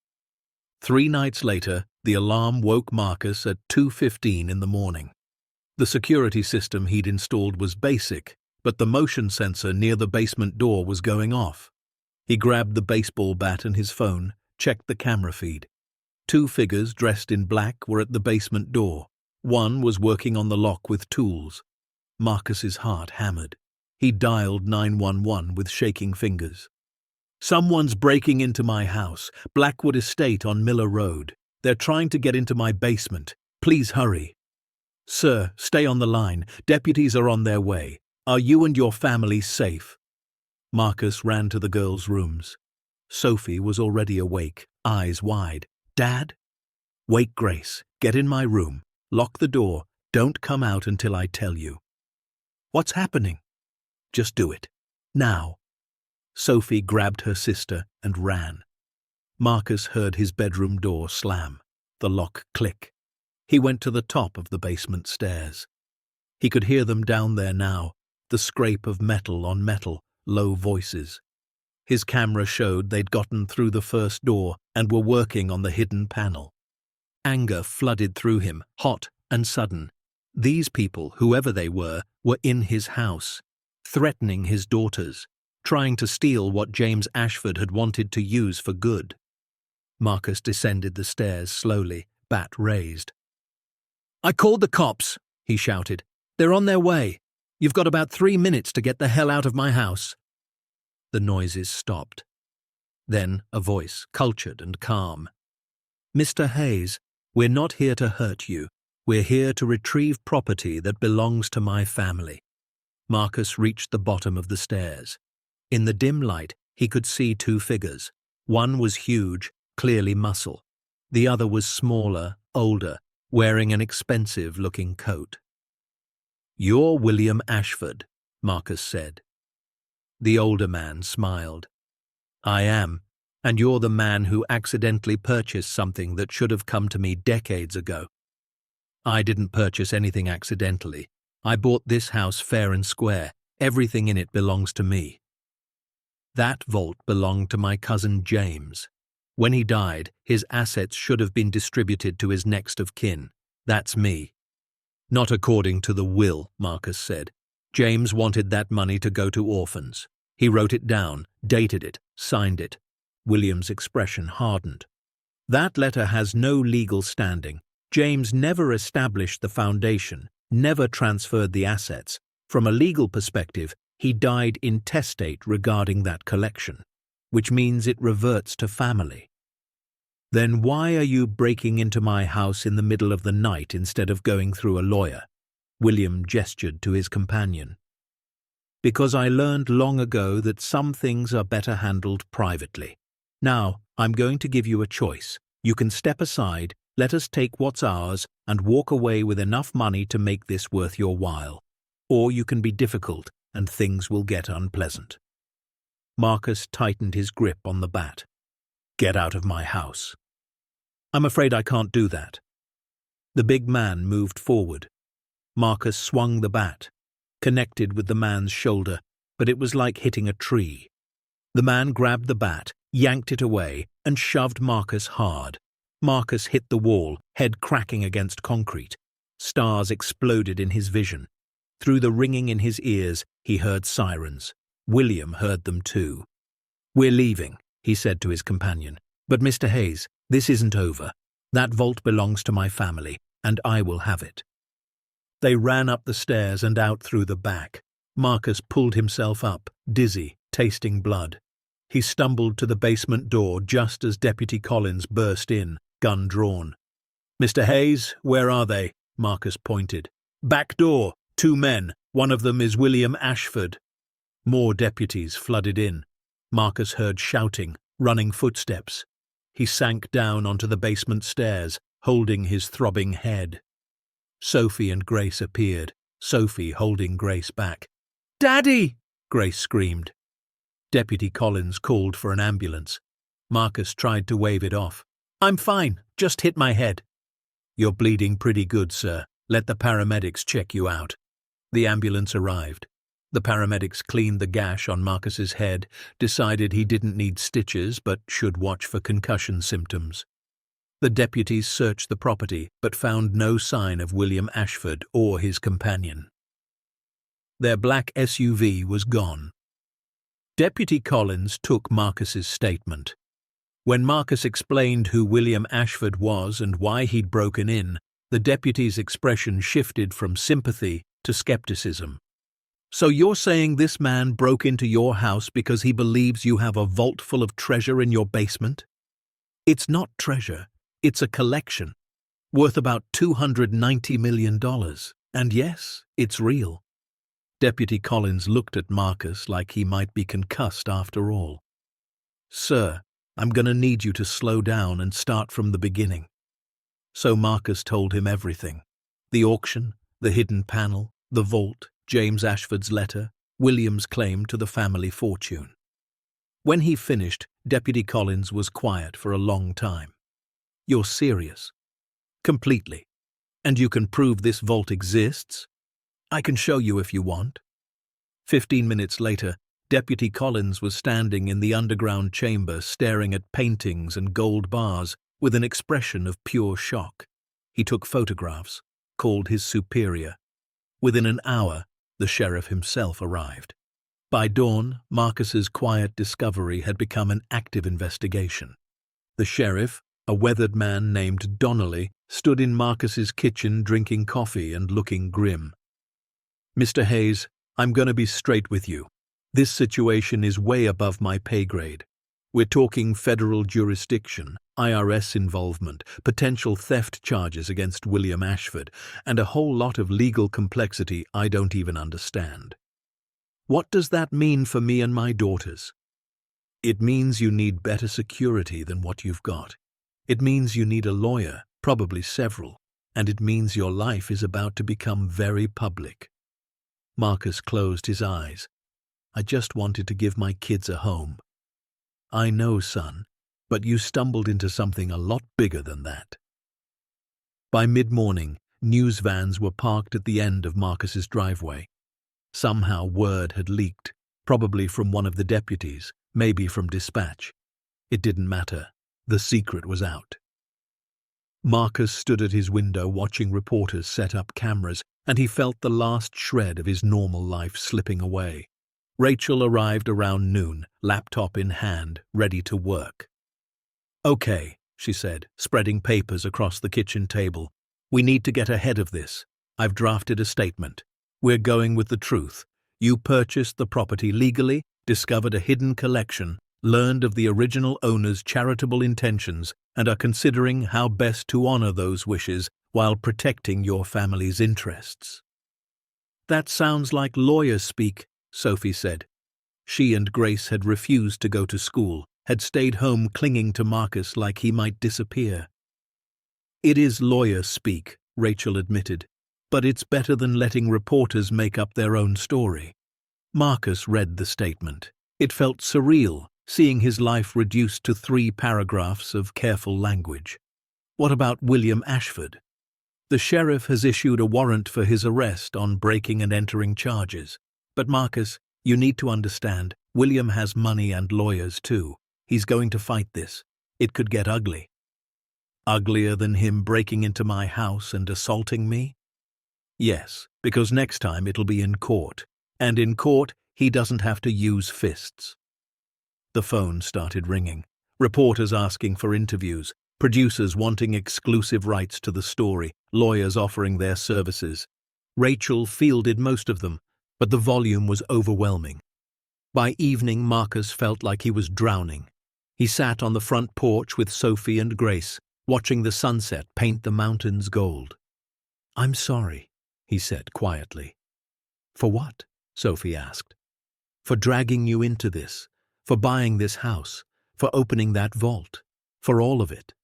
Speaker 1: 3 nights later, the alarm woke Marcus at 2:15 in the morning. The security system he'd installed was basic, but the motion sensor near the basement door was going off. He grabbed the baseball bat and his phone, checked the camera feed. 2 figures dressed in black were at the basement door. One was working on the lock with tools. Marcus's heart hammered. He dialed 911 with shaking fingers. "Someone's breaking into my house, Blackwood Estate on Miller Road. They're trying to get into my basement. Please hurry." "Sir, stay on the line. Deputies are on their way. Are you and your family safe?" Marcus ran to the girls' rooms. Sophie was already awake, eyes wide. "Dad?" "Wake Grace. Get in my room. Lock the door. Don't come out until I tell you." "What's happening?" "Just do it. Now." Sophie grabbed her sister and ran. Marcus heard his bedroom door slam, the lock click. He went to the top of the basement stairs. He could hear them down there now, the scrape of metal on metal, low voices. His camera showed they'd gotten through the first door and were working on the hidden panel. Anger flooded through him, hot and sudden. These people, whoever they were in his house, threatening his daughters, trying to steal what James Ashford had wanted to use for good. Marcus descended the stairs slowly, bat raised. "I called the cops," he shouted. "They're on their way. You've got about 3 minutes to get the hell out of my house." The noises stopped. Then a voice, cultured and calm. "Mr. Hayes, we're not here to hurt you. We're here to retrieve property that belongs to my family." Marcus reached the bottom of the stairs. In the dim light, he could see 2 figures. One was huge, clearly muscle. The other was smaller, older, wearing an expensive-looking coat. "You're William Ashford," Marcus said. The older man smiled. "I am, and you're the man who accidentally purchased something that should have come to me decades ago." "I didn't purchase anything accidentally. I bought this house fair and square. Everything in it belongs to me." "That vault belonged to my cousin James. When he died, his assets should have been distributed to his next of kin. That's me." "Not according to the will," Marcus said. "James wanted that money to go to orphans. He wrote it down, dated it, signed it." William's expression hardened. "That letter has no legal standing. James never established the foundation, never transferred the assets. From a legal perspective, he died intestate regarding that collection, which means it reverts to family." "Then why are you breaking into my house in the middle of the night instead of going through a lawyer?" William gestured to his companion. "Because I learned long ago that some things are better handled privately. Now, I'm going to give you a choice. You can step aside, let us take what's ours, and walk away with enough money to make this worth your while. Or you can be difficult, and things will get unpleasant." Marcus tightened his grip on the bat. "Get out of my house." "I'm afraid I can't do that." The big man moved forward. Marcus swung the bat, connected with the man's shoulder, but it was like hitting a tree. The man grabbed the bat, yanked it away, and shoved Marcus hard. Marcus hit the wall, head cracking against concrete. Stars exploded in his vision. Through the ringing in his ears, he heard sirens. William heard them too. "We're leaving," he said to his companion. "But Mr. Hayes, this isn't over. That vault belongs to my family, and I will have it." They ran up the stairs and out through the back. Marcus pulled himself up, dizzy, tasting blood. He stumbled to the basement door just as Deputy Collins burst in, gun drawn. "Mr. Hayes, where are they?" Marcus pointed. "Back door, 2 men. One of them is William Ashford." More deputies flooded in. Marcus heard shouting, running footsteps. He sank down onto the basement stairs, holding his throbbing head. Sophie and Grace appeared, Sophie holding Grace back. "Daddy!" Grace screamed. Deputy Collins called for an ambulance. Marcus tried to wave it off. "I'm fine, just hit my head." "You're bleeding pretty good, sir. Let the paramedics check you out." The ambulance arrived. The paramedics cleaned the gash on Marcus's head, decided he didn't need stitches but should watch for concussion symptoms. The deputies searched the property but found no sign of William Ashford or his companion. Their black SUV was gone. Deputy Collins took Marcus's statement. When Marcus explained who William Ashford was and why he'd broken in, the deputy's expression shifted from sympathy to skepticism. "So you're saying this man broke into your house because he believes you have a vault full of treasure in your basement?" "It's not treasure, it's a collection, worth about $290 million. And yes, it's real." Deputy Collins looked at Marcus like he might be concussed after all. "Sir, I'm going to need you to slow down and start from the beginning." So Marcus told him everything. The auction, the hidden panel, the vault, James Ashford's letter, William's claim to the family fortune. When he finished, Deputy Collins was quiet for a long time. "You're serious?" "Completely. And you can prove this vault exists?" "I can show you if you want." 15 minutes later, Deputy Collins was standing in the underground chamber staring at paintings and gold bars with an expression of pure shock. He took photographs, called his superior. Within an hour, the sheriff himself arrived. By dawn, Marcus's quiet discovery had become an active investigation. The sheriff, a weathered man named Donnelly, stood in Marcus's kitchen drinking coffee and looking grim. "Mr. Hayes, I'm going to be straight with you. This situation is way above my pay grade. We're talking federal jurisdiction, IRS involvement, potential theft charges against William Ashford, and a whole lot of legal complexity I don't even understand. What does that mean for me and my daughters?" "It means you need better security than what you've got. It means you need a lawyer, probably several, and it means your life is about to become very public." Marcus closed his eyes. "I just wanted to give my kids a home." "I know, son, but you stumbled into something a lot bigger than that." By mid-morning, news vans were parked at the end of Marcus's driveway. Somehow word had leaked, probably from one of the deputies, maybe from dispatch. It didn't matter. The secret was out. Marcus stood at his window watching reporters set up cameras, and he felt the last shred of his normal life slipping away. Rachel arrived around noon, laptop in hand, ready to work. "Okay," she said, spreading papers across the kitchen table. "We need to get ahead of this. I've drafted a statement. We're going with the truth. You purchased the property legally, discovered a hidden collection, learned of the original owner's charitable intentions, and are considering how best to honor those wishes while protecting your family's interests." "That sounds like lawyer speak," Sophie said. She and Grace had refused to go to school, had stayed home clinging to Marcus like he might disappear. "It is lawyer speak," Rachel admitted, "but it's better than letting reporters make up their own story." Marcus read the statement. It felt surreal, seeing his life reduced to 3 paragraphs of careful language. What about William Ashford? "The sheriff has issued a warrant for his arrest on breaking and entering charges. But Marcus, you need to understand, William has money and lawyers too. He's going to fight this. It could get ugly." "Uglier than him breaking into my house and assaulting me?" "Yes, because next time it'll be in court. And in court, he doesn't have to use fists." The phone started ringing. Reporters asking for interviews, producers wanting exclusive rights to the story, lawyers offering their services. Rachel fielded most of them, but the volume was overwhelming. By evening, Marcus felt like he was drowning. He sat on the front porch with Sophie and Grace, watching the sunset paint the mountains gold. "I'm sorry," he said quietly. "For what?" Sophie asked. "For dragging you into this, for buying this house, for opening that vault, for all of it."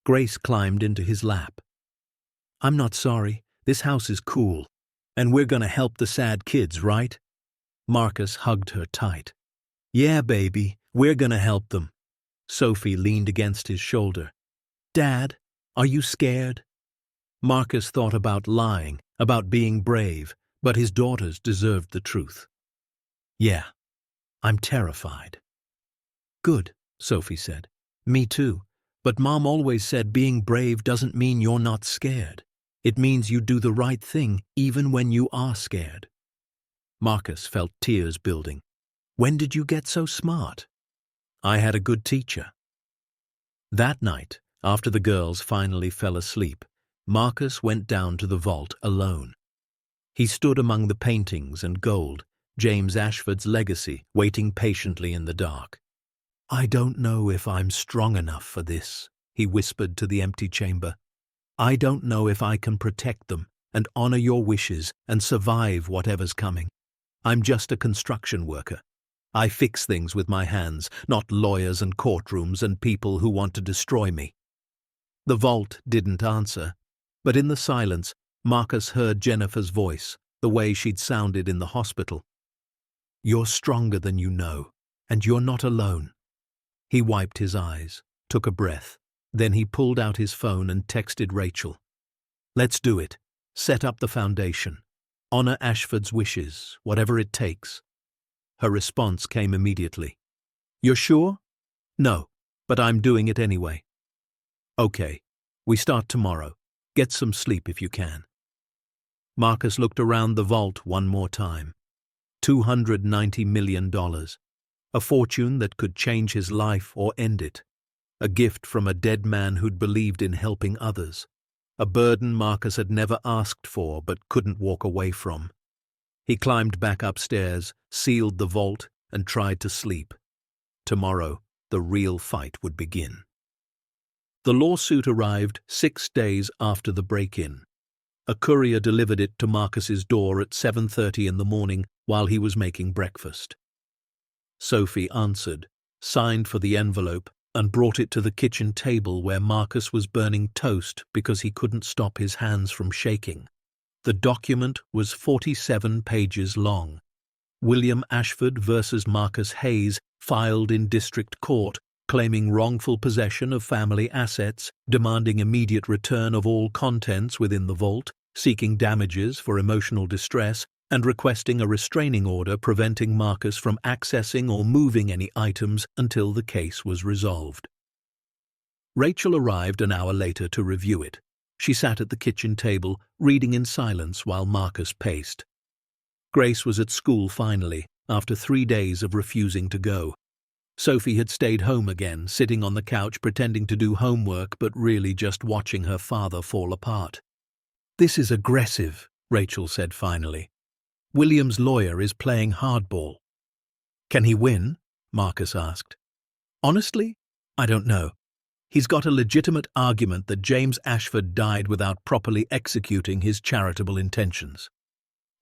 Speaker 1: Grace climbed into his lap. "I'm not sorry. This house is cool. And we're gonna help the sad kids, right?" Marcus hugged her tight. "Yeah, baby, we're gonna help them." Sophie leaned against his shoulder. "Dad, are you scared?" Marcus thought about lying, about being brave, but his daughters deserved the truth. "Yeah, I'm terrified." "Good," Sophie said. "Me too. But Mom always said being brave doesn't mean you're not scared. It means you do the right thing even when you are scared." Marcus felt tears building. When did you get so smart? I had a good teacher. That night, after the girls finally fell asleep, Marcus went down to the vault alone. He stood among the paintings and gold, James Ashford's legacy, waiting patiently in the dark. I don't know if I'm strong enough for this, he whispered to the empty chamber. I don't know if I can protect them and honor your wishes and survive whatever's coming. I'm just a construction worker. I fix things with my hands, not lawyers and courtrooms and people who want to destroy me. The vault didn't answer, but in the silence, Marcus heard Jennifer's voice, the way she'd sounded in the hospital. You're stronger than you know, and you're not alone. He wiped his eyes, took a breath, then he pulled out his phone and texted Rachel. Let's do it. Set up the foundation. Honor Ashford's wishes, whatever it takes. Her response came immediately. You're sure? No, but I'm doing it anyway. Okay, we start tomorrow. Get some sleep if you can. Marcus looked around the vault one more time. $290 million. A fortune that could change his life or end it. A gift from a dead man who'd believed in helping others. A burden Marcus had never asked for but couldn't walk away from. He climbed back upstairs, sealed the vault, and tried to sleep. Tomorrow, the real fight would begin. The lawsuit arrived 6 days after the break-in. A courier delivered it to Marcus's door at 7:30 in the morning while he was making breakfast. Sophie answered, signed for the envelope, and brought it to the kitchen table where Marcus was burning toast because he couldn't stop his hands from shaking. The document was 47 pages long. William Ashford versus Marcus Hayes filed in district court, claiming wrongful possession of family assets, demanding immediate return of all contents within the vault, seeking damages for emotional distress, and requesting a restraining order preventing Marcus from accessing or moving any items until the case was resolved. Rachel arrived an hour later to review it. She sat at the kitchen table, reading in silence while Marcus paced. Grace was at school finally, after 3 days of refusing to go. Sophie had stayed home again, sitting on the couch pretending to do homework but really just watching her father fall apart. This is aggressive, Rachel said finally. William's lawyer is playing hardball. Can he win? Marcus asked. Honestly, I don't know. He's got a legitimate argument that James Ashford died without properly executing his charitable intentions.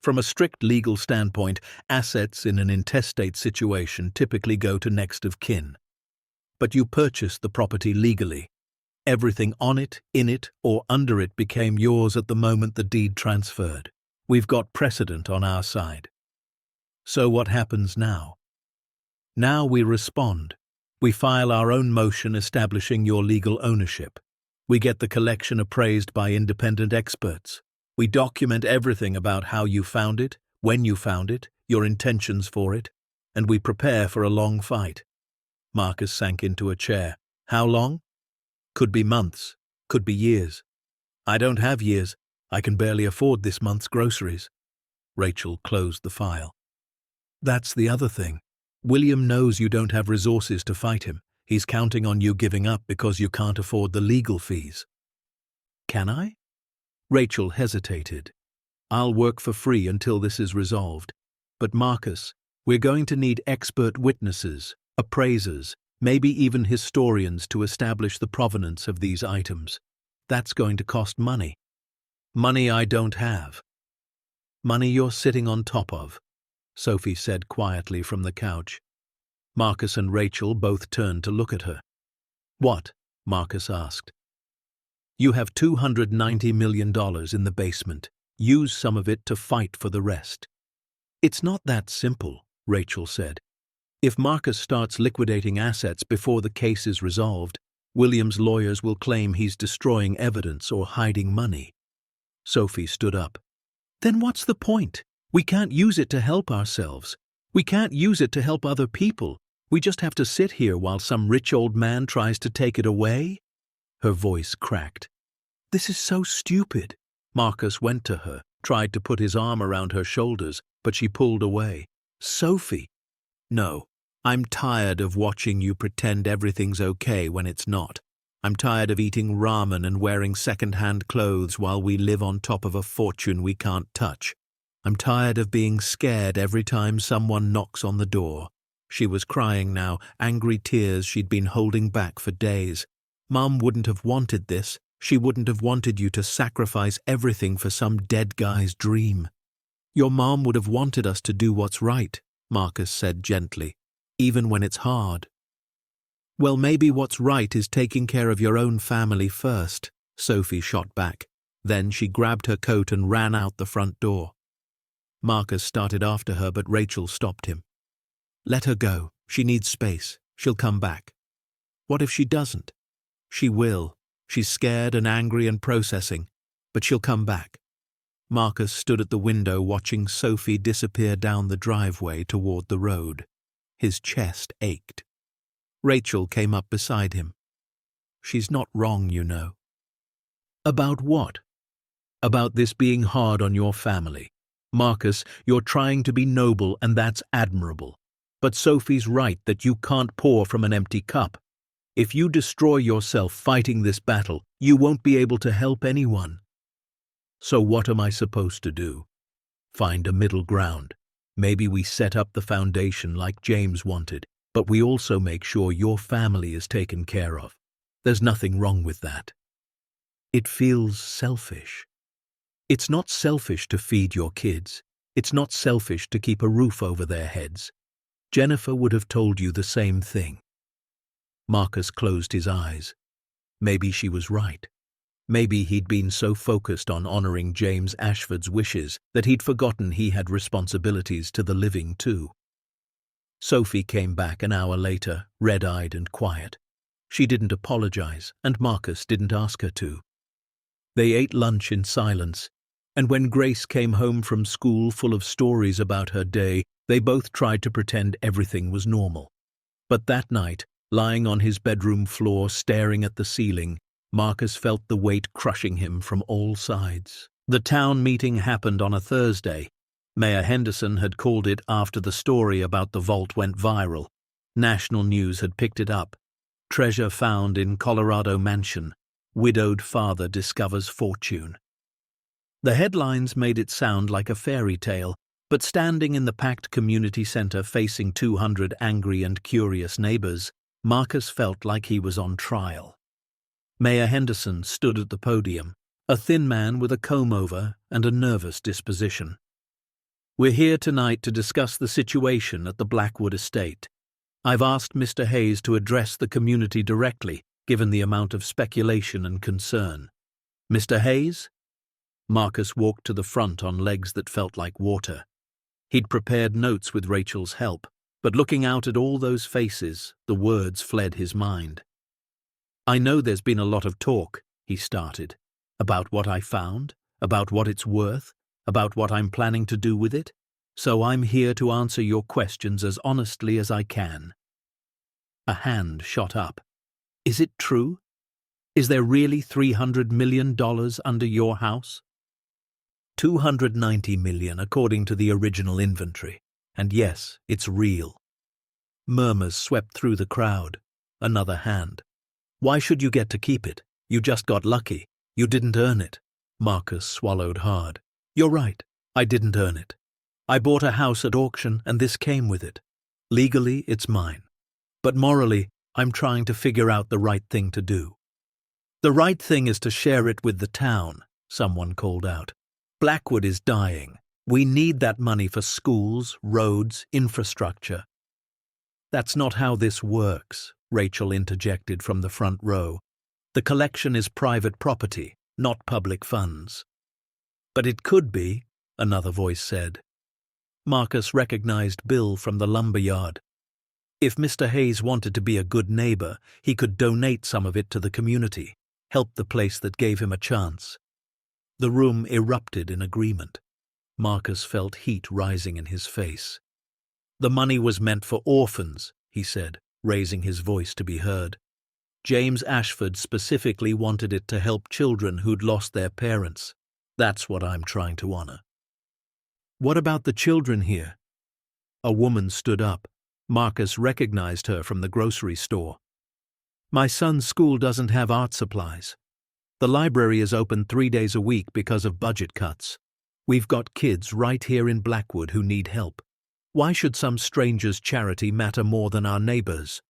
Speaker 1: From a strict legal standpoint, assets in an intestate situation typically go to next of kin. But you purchased the property legally. Everything on it, in it, or under it became yours at the moment the deed transferred. We've got precedent on our side. So what happens now? Now we respond. We file our own motion establishing your legal ownership. We get the collection appraised by independent experts. We document everything about how you found it, when you found it, your intentions for it, and we prepare for a long fight. Marcus sank into a chair. How long? Could be months, could be years. I don't have years. I can barely afford this month's groceries. Rachel closed the file. That's the other thing. William knows you don't have resources to fight him. He's counting on you giving up because you can't afford the legal fees. Can I? Rachel hesitated. I'll work for free until this is resolved. But Marcus, we're going to need expert witnesses, appraisers, maybe even historians to establish the provenance of these items. That's going to cost money. Money I don't have. Money you're sitting on top of, Sophie said quietly from the couch. Marcus and Rachel both turned to look at her. What? Marcus asked. You have $290 million in the basement. Use some of it to fight for the rest. It's not that simple, Rachel said. If Marcus starts liquidating assets before the case is resolved, William's lawyers will claim he's destroying evidence or hiding money. Sophie stood up. Then what's the point? We can't use it to help ourselves. We can't use it to help other people. We just have to sit here while some rich old man tries to take it away? Her voice cracked. This is so stupid. Marcus went to her, tried to put his arm around her shoulders, but she pulled away. "Sophie!" "No, I'm tired of watching you pretend everything's okay when it's not. I'm tired of eating ramen and wearing second-hand clothes while we live on top of a fortune we can't touch. I'm tired of being scared every time someone knocks on the door." She was crying now, angry tears she'd been holding back for days. "Mum wouldn't have wanted this. She wouldn't have wanted you to sacrifice everything for some dead guy's dream. Your mom would have wanted us to do what's right," Marcus said gently, "even when it's hard." "Well, maybe what's right is taking care of your own family first," Sophie shot back. Then she grabbed her coat and ran out the front door. Marcus started after her, but Rachel stopped him. "Let her go. She needs space. She'll come back." "What if she doesn't?" "She will. She's scared and angry and processing, but she'll come back." Marcus stood at the window watching Sophie disappear down the driveway toward the road. His chest ached. Rachel came up beside him. "She's not wrong, you know." "About what?" "About this being hard on your family. Marcus, you're trying to be noble, and that's admirable. But Sophie's right that you can't pour from an empty cup. If you destroy yourself fighting this battle, you won't be able to help anyone." "So what am I supposed to do?" "Find a middle ground. Maybe we set up the foundation like James wanted, but we also make sure your family is taken care of. There's nothing wrong with that." "It feels selfish." "It's not selfish to feed your kids. It's not selfish to keep a roof over their heads. Jennifer would have told you the same thing." Marcus closed his eyes. Maybe she was right. Maybe he'd been so focused on honoring James Ashford's wishes that he'd forgotten he had responsibilities to the living too. Sophie came back an hour later, red-eyed and quiet. She didn't apologize, and Marcus didn't ask her to. They ate lunch in silence, and when Grace came home from school full of stories about her day, they both tried to pretend everything was normal. But that night, lying on his bedroom floor staring at the ceiling, Marcus felt the weight crushing him from all sides. The town meeting happened on a Thursday. Mayor Henderson had called it after the story about the vault went viral. National news had picked it up. Treasure found in Colorado mansion. Widowed father discovers fortune. The headlines made it sound like a fairy tale, but standing in the packed community center facing 200 angry and curious neighbors, Marcus felt like he was on trial. Mayor Henderson stood at the podium, a thin man with a comb-over and a nervous disposition. "We're here tonight to discuss the situation at the Blackwood estate. I've asked Mr. Hayes to address the community directly, given the amount of speculation and concern. Mr. Hayes?" Marcus walked to the front on legs that felt like water. He'd prepared notes with Rachel's help, but looking out at all those faces, the words fled his mind. "I know there's been a lot of talk," he started, "about what I found, about what it's worth, about what I'm planning to do with it, so I'm here to answer your questions as honestly as I can." A hand shot up. "Is it true? Is there really $300 million under your house?" $290 million according to the original inventory. And yes, it's real. Murmurs swept through the crowd. Another hand. "Why should you get to keep it? You just got lucky. You didn't earn it." Marcus swallowed hard. "You're right. I didn't earn it. I bought a house at auction and this came with it. Legally, it's mine. But morally, I'm trying to figure out the right thing to do." "The right thing is to share it with the town," someone called out. "Blackwood is dying. We need that money for schools, roads, infrastructure." "That's not how this works," Rachel interjected from the front row. "The collection is private property, not public funds." "But it could be," another voice said. Marcus recognized Bill from the lumberyard. If Mr. Hayes wanted to be a good neighbor, he could donate some of it to the community, help the place that gave him a chance. The room erupted in agreement. Marcus felt heat rising in his face. "The money was meant for orphans," he said, raising his voice to be heard. "James Ashford specifically wanted it to help children who'd lost their parents. That's what I'm trying to honor. What about the children here? A woman stood up. Marcus recognized her from the grocery store. My son's school doesn't have art supplies. The library is open 3 days a week because of budget cuts. We've got kids right here in Blackwood who need help. Why should some stranger's charity matter more than our neighbors?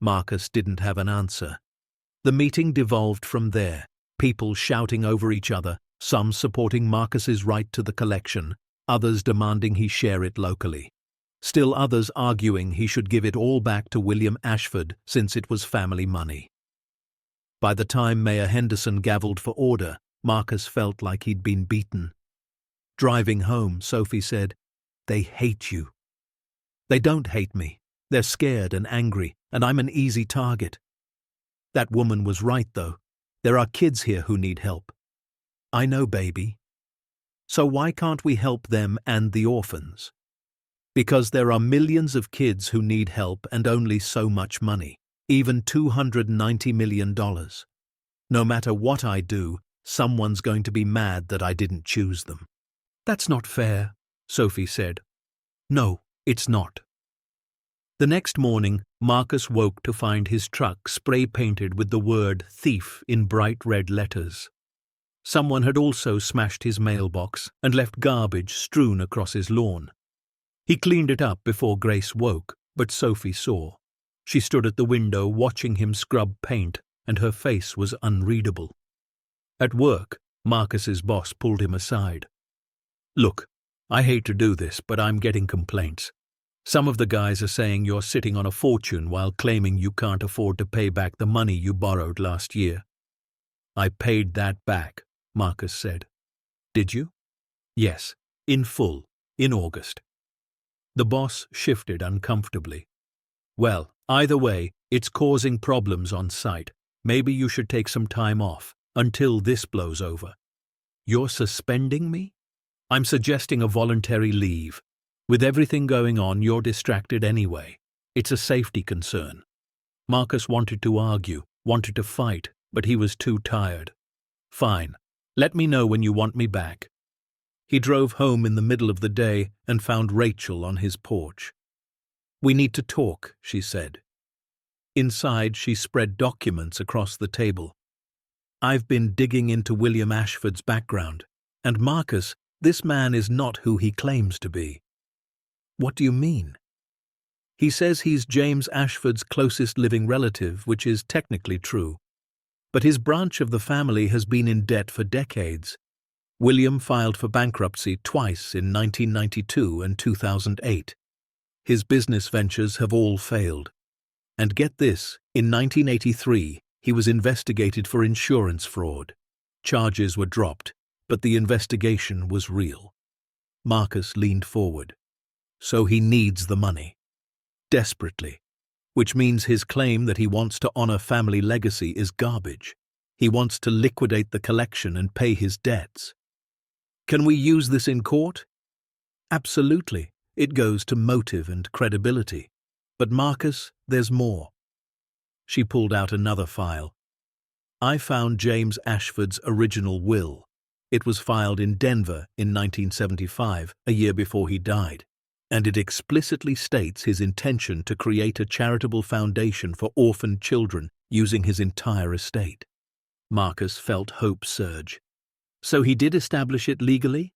Speaker 1: Marcus didn't have an answer. The meeting devolved from there, people shouting over each other, some supporting Marcus's right to the collection, others demanding he share it locally. Still others arguing he should give it all back to William Ashford since it was family money. By the time Mayor Henderson gavelled for order, Marcus felt like he'd been beaten. Driving home, Sophie said, "They hate you." "They don't hate me. They're scared and angry, and I'm an easy target." That woman was right, though. There are kids here who need help. "I know, baby." So why can't we help them and the orphans? Because there are millions of kids who need help and only so much money, even $290 million. No matter what I do, someone's going to be mad that I didn't choose them. "That's not fair," Sophie said. "No, it's not." The next morning, Marcus woke to find his truck spray-painted with the word thief in bright red letters. Someone had also smashed his mailbox and left garbage strewn across his lawn. He cleaned it up before Grace woke, but Sophie saw. She stood at the window watching him scrub paint, and her face was unreadable. At work, Marcus's boss pulled him aside. "Look, I hate to do this, but I'm getting complaints. Some of the guys are saying you're sitting on a fortune while claiming you can't afford to pay back the money you borrowed last year." "I paid that back," Marcus said. "Did you?" "Yes, in full, in August." The boss shifted uncomfortably. "Well, either way, it's causing problems on site. Maybe you should take some time off, until this blows over." "You're suspending me?" "I'm suggesting a voluntary leave. With everything going on, you're distracted anyway. It's a safety concern." Marcus wanted to argue, wanted to fight, but he was too tired. "Fine. Let me know when you want me back." He drove home in the middle of the day and found Rachel on his porch. "We need to talk," she said. Inside, she spread documents across the table. "I've been digging into William Ashford's background, and Marcus, this man is not who he claims to be." "What do you mean?" "He says he's James Ashford's closest living relative, which is technically true. But his branch of the family has been in debt for decades. William filed for bankruptcy twice in 1992 and 2008. His business ventures have all failed. And get this, in 1983, he was investigated for insurance fraud. Charges were dropped, but the investigation was real." Marcus leaned forward. "So he needs the money. Desperately. Which means his claim that he wants to honor family legacy is garbage. He wants to liquidate the collection and pay his debts. Can we use this in court?" "Absolutely. It goes to motive and credibility. But Marcus, there's more." She pulled out another file. "I found James Ashford's original will. It was filed in Denver in 1975, a year before he died. And it explicitly states his intention to create a charitable foundation for orphaned children using his entire estate." Marcus felt hope surge. "So he did establish it legally?"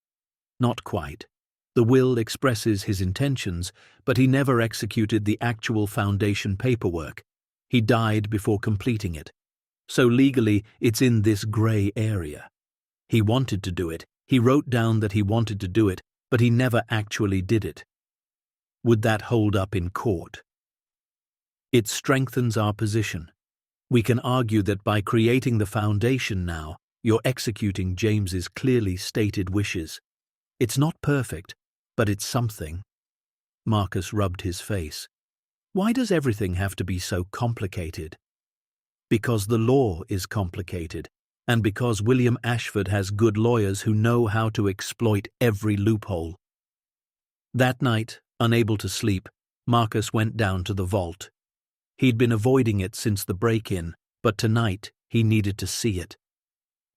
Speaker 1: "Not quite. The will expresses his intentions, but he never executed the actual foundation paperwork. He died before completing it. So legally, it's in this grey area. He wanted to do it. He wrote down that he wanted to do it, but he never actually did it." "Would that hold up in court?" "It strengthens our position. We can argue that by creating the foundation now, you're executing James's clearly stated wishes. It's not perfect, but it's something." Marcus rubbed his face. "Why does everything have to be so complicated?" "Because the law is complicated, and because William Ashford has good lawyers who know how to exploit every loophole." That night, unable to sleep, Marcus went down to the vault. He'd been avoiding it since the break-in, but tonight he needed to see it.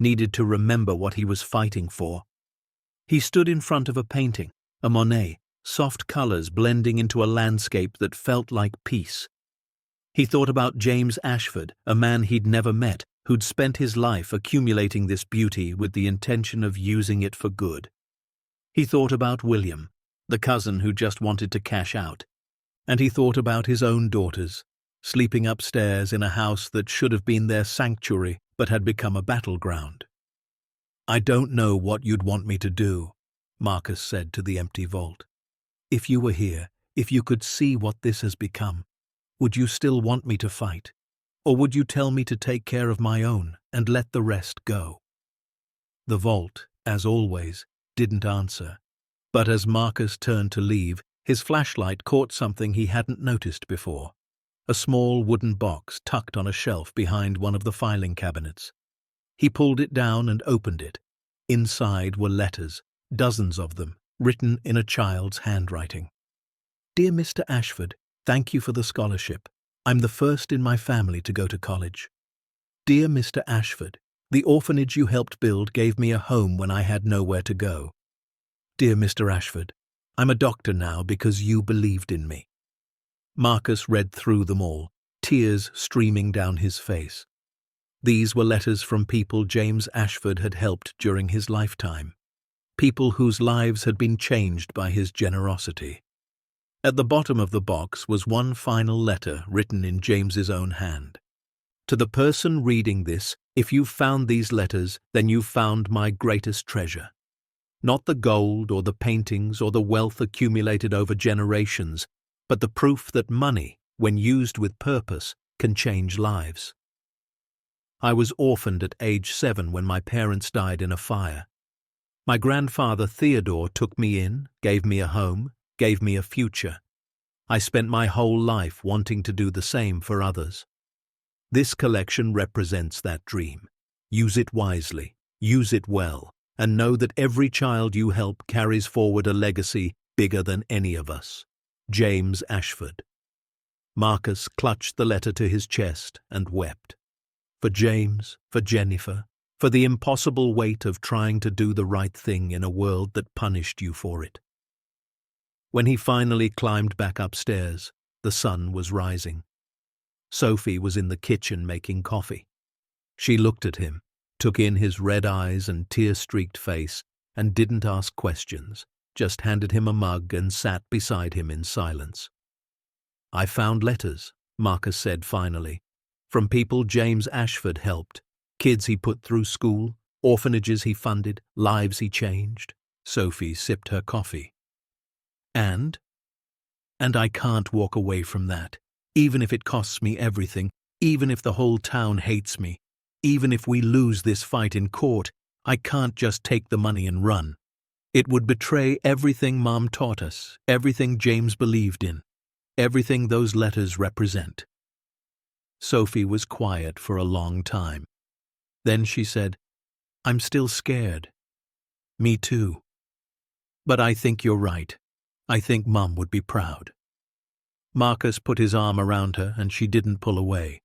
Speaker 1: needed to remember what he was fighting for. He stood in front of a painting, a Monet, soft colors blending into a landscape that felt like peace. He thought about James Ashford, a man he'd never met, who'd spent his life accumulating this beauty with the intention of using it for good. He thought about William, the cousin who just wanted to cash out. And he thought about his own daughters, sleeping upstairs in a house that should have been their sanctuary but had become a battleground. "I don't know what you'd want me to do," Marcus said to the empty vault. "If you were here, if you could see what this has become, would you still want me to fight? Or would you tell me to take care of my own and let the rest go?" The vault, as always, didn't answer, but as Marcus turned to leave, his flashlight caught something he hadn't noticed before. A small wooden box tucked on a shelf behind one of the filing cabinets. He pulled it down and opened it. Inside were letters, dozens of them, written in a child's handwriting. "Dear Mr. Ashford, thank you for the scholarship. I'm the first in my family to go to college. Dear Mr. Ashford, the orphanage you helped build gave me a home when I had nowhere to go. Dear Mr. Ashford, I'm a doctor now because you believed in me." Marcus read through them all, tears streaming down his face. These were letters from people James Ashford had helped during his lifetime, people whose lives had been changed by his generosity. At the bottom of the box was one final letter written in James's own hand. "To the person reading this, if you've found these letters, then you've found my greatest treasure. Not the gold or the paintings or the wealth accumulated over generations, but the proof that money, when used with purpose, can change lives. I was orphaned at age 7 when my parents died in a fire. My grandfather Theodore took me in, gave me a home, gave me a future. I spent my whole life wanting to do the same for others. This collection represents that dream. Use it wisely, use it well, and know that every child you help carries forward a legacy bigger than any of us. James Ashford." Marcus clutched the letter to his chest and wept. For James, for Jennifer, for the impossible weight of trying to do the right thing in a world that punished you for it. When he finally climbed back upstairs, the sun was rising. Sophie was in the kitchen making coffee. She looked at him, took in his red eyes and tear-streaked face, and didn't ask questions, just handed him a mug and sat beside him in silence. "I found letters," Marcus said finally, "from people James Ashford helped, kids he put through school, orphanages he funded, lives he changed." Sophie sipped her coffee. And I can't walk away from that, even if it costs me everything, even if the whole town hates me, even if we lose this fight in court, I can't just take the money and run. It would betray everything Mom taught us, everything James believed in, everything those letters represent." Sophie was quiet for a long time. Then she said, "I'm still scared." "Me too. But I think you're right. I think Mom would be proud." Marcus put his arm around her and she didn't pull away.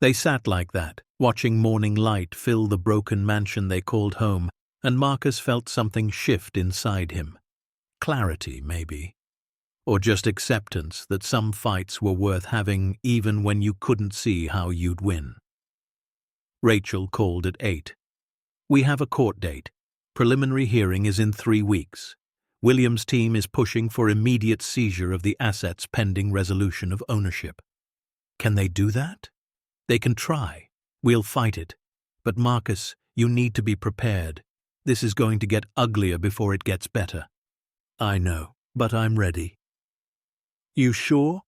Speaker 1: They sat like that, watching morning light fill the broken mansion they called home, and Marcus felt something shift inside him. Clarity, maybe. Or just acceptance that some fights were worth having even when you couldn't see how you'd win. Rachel called at 8. "We have a court date. Preliminary hearing is in 3 weeks. William's team is pushing for immediate seizure of the assets pending resolution of ownership." "Can they do that?" "They can try. We'll fight it. But Marcus, you need to be prepared. This is going to get uglier before it gets better." "I know, but I'm ready." "You sure?"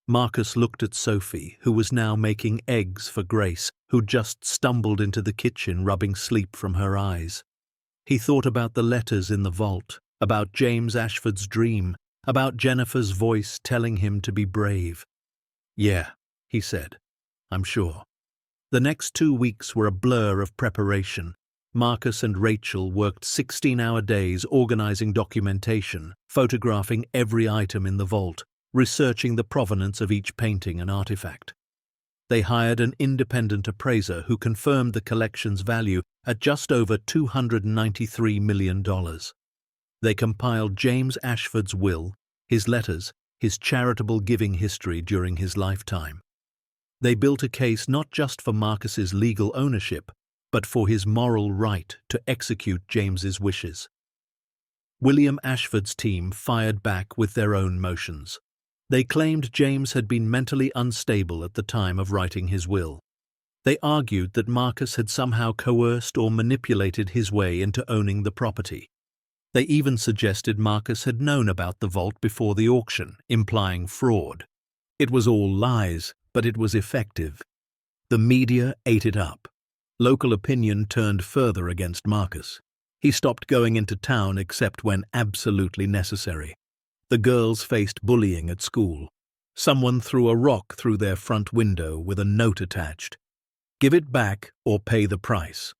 Speaker 1: Marcus looked at Sophie, who was now making eggs for Grace, who just stumbled into the kitchen rubbing sleep from her eyes. He thought about the letters in the vault, about James Ashford's dream, about Jennifer's voice telling him to be brave. "Yeah," he said, "I'm sure." The next 2 weeks were a blur of preparation. Marcus and Rachel worked 16-hour days organizing documentation, photographing every item in the vault, researching the provenance of each painting and artifact. They hired an independent appraiser who confirmed the collection's value at just over $293 million. They compiled James Ashford's will, his letters, his charitable giving history during his lifetime. They built a case not just for Marcus's legal ownership, but for his moral right to execute James's wishes. William Ashford's team fired back with their own motions. They claimed James had been mentally unstable at the time of writing his will. They argued that Marcus had somehow coerced or manipulated his way into owning the property. They even suggested Marcus had known about the vault before the auction, implying fraud. It was all lies, but it was effective. The media ate it up. Local opinion turned further against Marcus. He stopped going into town except when absolutely necessary. The girls faced bullying at school. Someone threw a rock through their front window with a note attached. "Give it back or pay the price."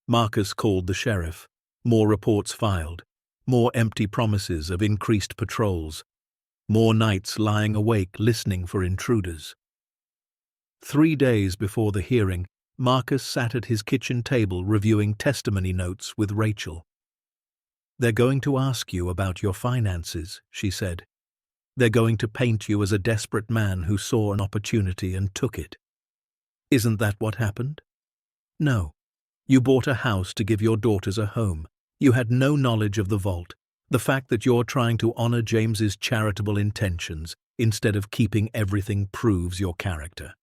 Speaker 1: Marcus called the sheriff. More reports filed. More empty promises of increased patrols. More nights lying awake listening for intruders. 3 days before the hearing, Marcus sat at his kitchen table reviewing testimony notes with Rachel. "They're going to ask you about your finances," she said. "They're going to paint you as a desperate man who saw an opportunity and took it. Isn't that what happened? No. You bought a house to give your daughters a home. You had no knowledge of the vault. The fact that you're trying to honor James's charitable intentions instead of keeping everything proves your character.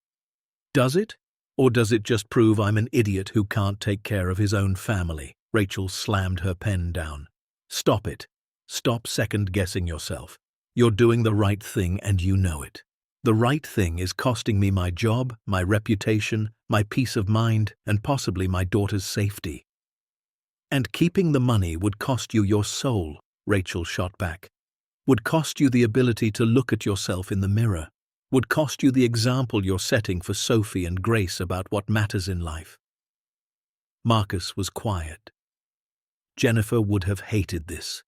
Speaker 1: Does it? Or does it just prove I'm an idiot who can't take care of his own family?" Rachel slammed her pen down. "Stop it. Stop second-guessing yourself. You're doing the right thing and you know it. The right thing is costing me my job, my reputation, my peace of mind, and possibly my daughter's safety. And keeping the money would cost you your soul," Rachel shot back. "Would cost you the ability to look at yourself in the mirror. Would cost you the example you're setting for Sophie and Grace about what matters in life." Marcus was quiet. Jennifer would have hated this.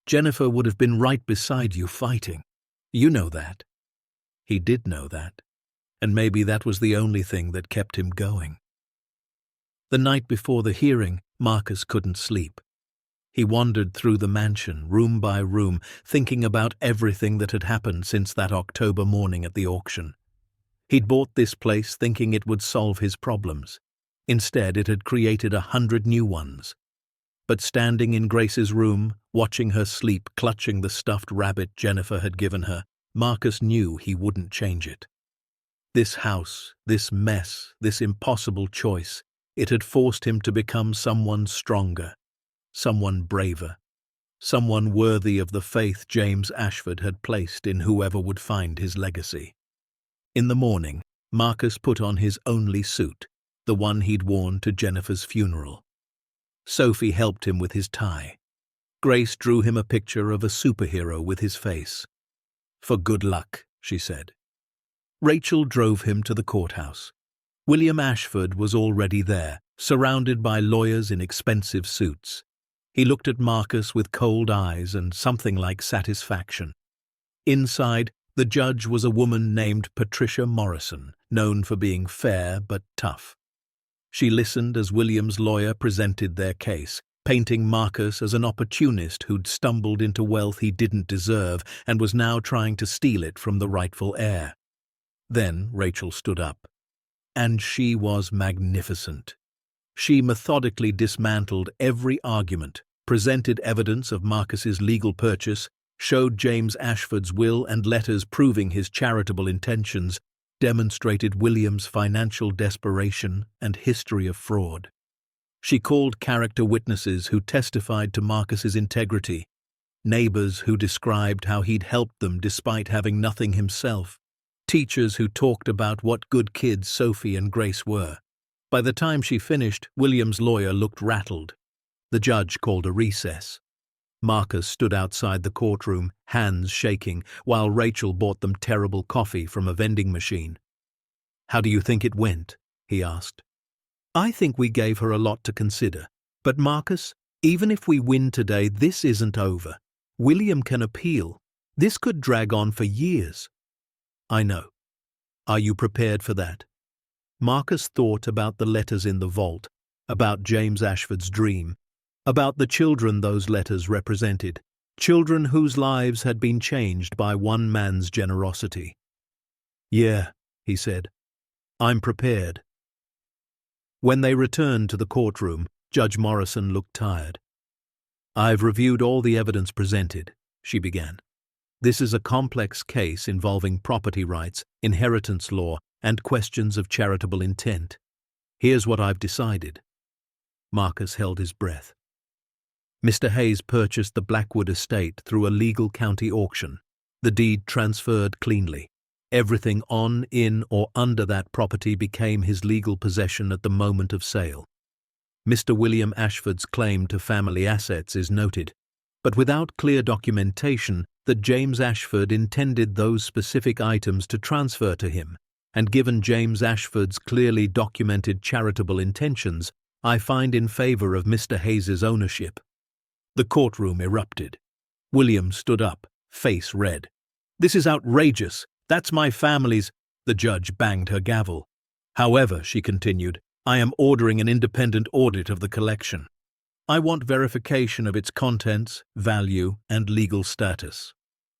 Speaker 1: Jennifer would have been right beside you fighting. You know that. He did know that. And maybe that was the only thing that kept him going. The night before the hearing, Marcus couldn't sleep. He wandered through the mansion, room by room, thinking about everything that had happened since that October morning at the auction. He'd bought this place thinking it would solve his problems. Instead, it had created 100 new ones. But standing in Grace's room, watching her sleep, clutching the stuffed rabbit Jennifer had given her, Marcus knew he wouldn't change it. This house, this mess, this impossible choice, it had forced him to become someone stronger, someone braver, someone worthy of the faith James Ashford had placed in whoever would find his legacy. In the morning, Marcus put on his only suit, the one he'd worn to Jennifer's funeral. Sophie helped him with his tie. Grace drew him a picture of a superhero with his face. "For good luck," she said. Rachel drove him to the courthouse. William Ashford was already there, surrounded by lawyers in expensive suits. He looked at Marcus with cold eyes and something like satisfaction. Inside, the judge was a woman named Patricia Morrison, known for being fair but tough. She listened as William's lawyer presented their case, painting Marcus as an opportunist who'd stumbled into wealth he didn't deserve and was now trying to steal it from the rightful heir. Then Rachel stood up. And she was magnificent. She methodically dismantled every argument, presented evidence of Marcus's legal purchase, showed James Ashford's will and letters proving his charitable intentions, demonstrated William's financial desperation and history of fraud. She called character witnesses who testified to Marcus's integrity, neighbors who described how he'd helped them despite having nothing himself, teachers who talked about what good kids Sophie and Grace were. By the time she finished, William's lawyer looked rattled. The judge called a recess. Marcus stood outside the courtroom, hands shaking, while Rachel bought them terrible coffee from a vending machine. "How do you think it went?" he asked. "I think we gave her a lot to consider. But Marcus, even if we win today, this isn't over. William can appeal. This could drag on for years." "I know. Are you prepared for that? Marcus thought about the letters in the vault, about James Ashford's dream, about the children those letters represented, children whose lives had been changed by one man's generosity. Yeah, he said, I'm prepared. When they returned to the courtroom, Judge Morrison looked tired. I've reviewed all the evidence presented, she began. This is a complex case involving property rights, inheritance law, and questions of charitable intent. Here's what I've decided. Marcus held his breath. Mr. Hayes purchased the Blackwood estate through a legal county auction. The deed transferred cleanly. Everything on, in, or under that property became his legal possession at the moment of sale. Mr. William Ashford's claim to family assets is noted, but without clear documentation that James Ashford intended those specific items to transfer to him, and given James Ashford's clearly documented charitable intentions, I find in favor of Mr. Hayes's ownership. The courtroom erupted. William stood up, face red. This is outrageous. That's my family's. The judge banged her gavel. However, she continued, I am ordering an independent audit of the collection. I want verification of its contents, value, and legal status.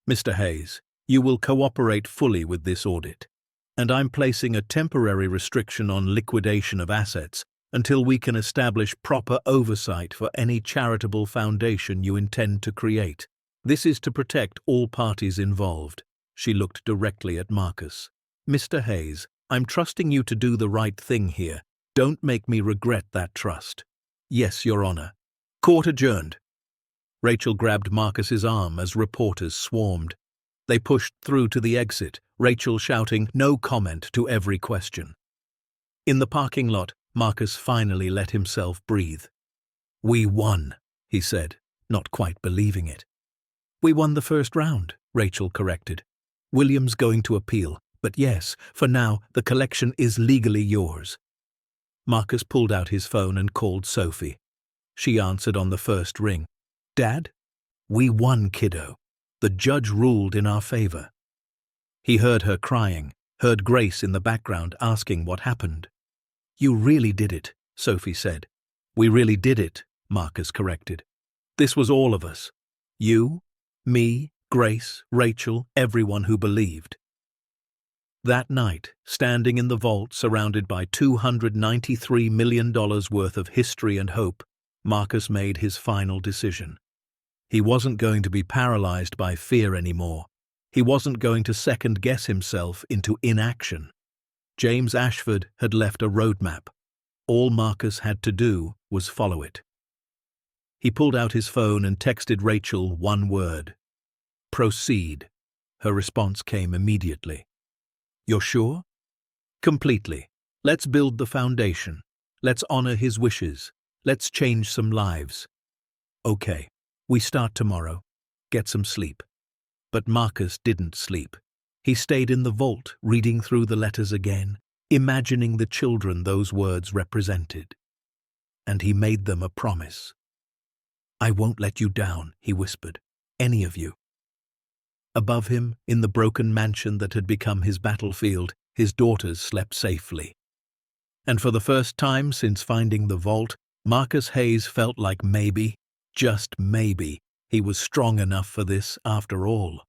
Speaker 1: Mr. Hayes, you will cooperate fully with this audit, and I'm placing a temporary restriction on liquidation of assets until we can establish proper oversight for any charitable foundation you intend to create. This is to protect all parties involved. She looked directly at Marcus. Mr. Hayes, I'm trusting you to do the right thing here. Don't make me regret that trust. Yes, Your Honor. Court adjourned. Rachel grabbed Marcus's arm as reporters swarmed. They pushed through to the exit, Rachel shouting no comment to every question. In the parking lot, Marcus finally let himself breathe. We won, he said, not quite believing it. We won the first round, Rachel corrected. William's going to appeal, but yes, for now, the collection is legally yours. Marcus pulled out his phone and called Sophie. She answered on the first ring. Dad? We won, kiddo. The judge ruled in our favor. He heard her crying, heard Grace in the background asking what happened. You really did it, Sophie said. We really did it, Marcus corrected. This was all of us. You, me, Grace, Rachel, everyone who believed. That night, standing in the vault surrounded by $293 million worth of history and hope, Marcus made his final decision. He wasn't going to be paralyzed by fear anymore. He wasn't going to second-guess himself into inaction. James Ashford had left a roadmap. All Marcus had to do was follow it. He pulled out his phone and texted Rachel one word. Proceed. Her response came immediately. You're sure? Completely. Let's build the foundation. Let's honor his wishes. Let's change some lives. Okay, we start tomorrow. Get some sleep. But Marcus didn't sleep. He stayed in the vault, reading through the letters again, imagining the children those words represented. And he made them a promise. I won't let you down, he whispered. Any of you. Above him, in the broken mansion that had become his battlefield, his daughters slept safely. And for the first time since finding the vault, Marcus Hayes felt like maybe, just maybe, he was strong enough for this after all.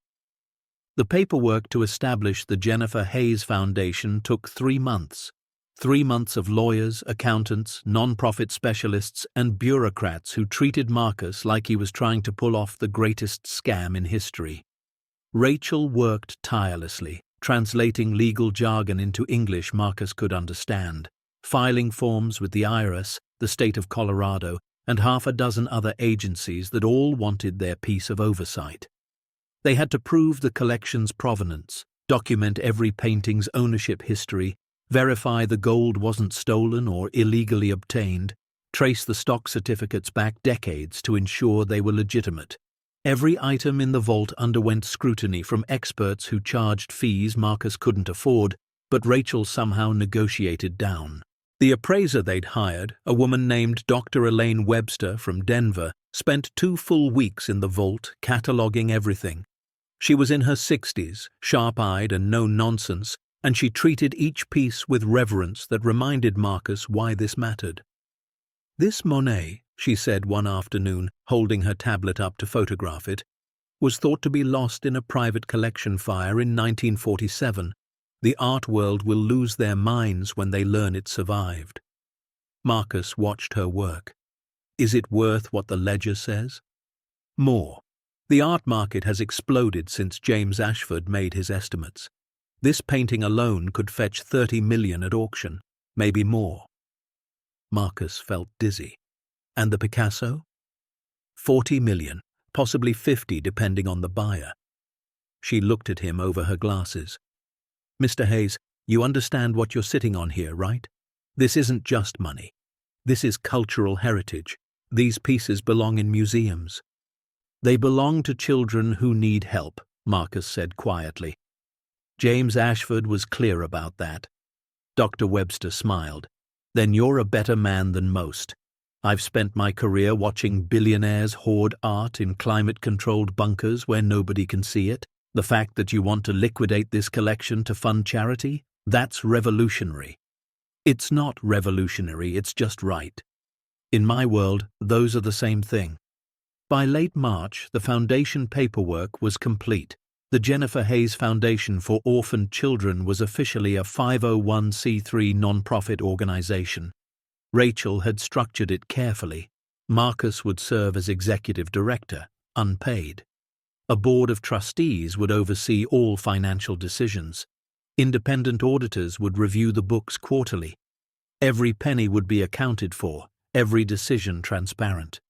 Speaker 1: The paperwork to establish the Jennifer Hayes Foundation took 3 months. 3 months of lawyers, accountants, non-profit specialists, and bureaucrats who treated Marcus like he was trying to pull off the greatest scam in history. Rachel worked tirelessly, translating legal jargon into English Marcus could understand, filing forms with the IRS, the state of Colorado, and half a dozen other agencies that all wanted their piece of oversight. They had to prove the collection's provenance, document every painting's ownership history, verify the gold wasn't stolen or illegally obtained, trace the stock certificates back decades to ensure they were legitimate. Every item in the vault underwent scrutiny from experts who charged fees Marcus couldn't afford, but Rachel somehow negotiated down. The appraiser they'd hired, a woman named Dr. Elaine Webster from Denver, spent 2 full weeks in the vault cataloging everything. She was in her 60s, sharp-eyed and no-nonsense, and she treated each piece with reverence that reminded Marcus why this mattered. "This Monet," she said one afternoon, holding her tablet up to photograph it, "was thought to be lost in a private collection fire in 1947. The art world will lose their minds when they learn it survived." Marcus watched her work. Is it worth what the ledger says? More. The art market has exploded since James Ashford made his estimates. This painting alone could fetch 30 million at auction, maybe more. Marcus felt dizzy. And the Picasso? 40 million, possibly 50 depending on the buyer. She looked at him over her glasses. "Mr. Hayes, you understand what you're sitting on here, right? This isn't just money. This is cultural heritage. These pieces belong in museums." "They belong to children who need help," Marcus said quietly. James Ashford was clear about that. Dr. Webster smiled. "Then you're a better man than most. I've spent my career watching billionaires hoard art in climate-controlled bunkers where nobody can see it. The fact that you want to liquidate this collection to fund charity, that's revolutionary." "It's not revolutionary, it's just right. In my world, those are the same thing." By late March, the foundation paperwork was complete. The Jennifer Hayes Foundation for Orphaned Children was officially a 501c3 nonprofit organization. Rachel had structured it carefully. Marcus would serve as executive director, unpaid. A board of trustees would oversee all financial decisions. Independent auditors would review the books quarterly. Every penny would be accounted for, every decision transparent.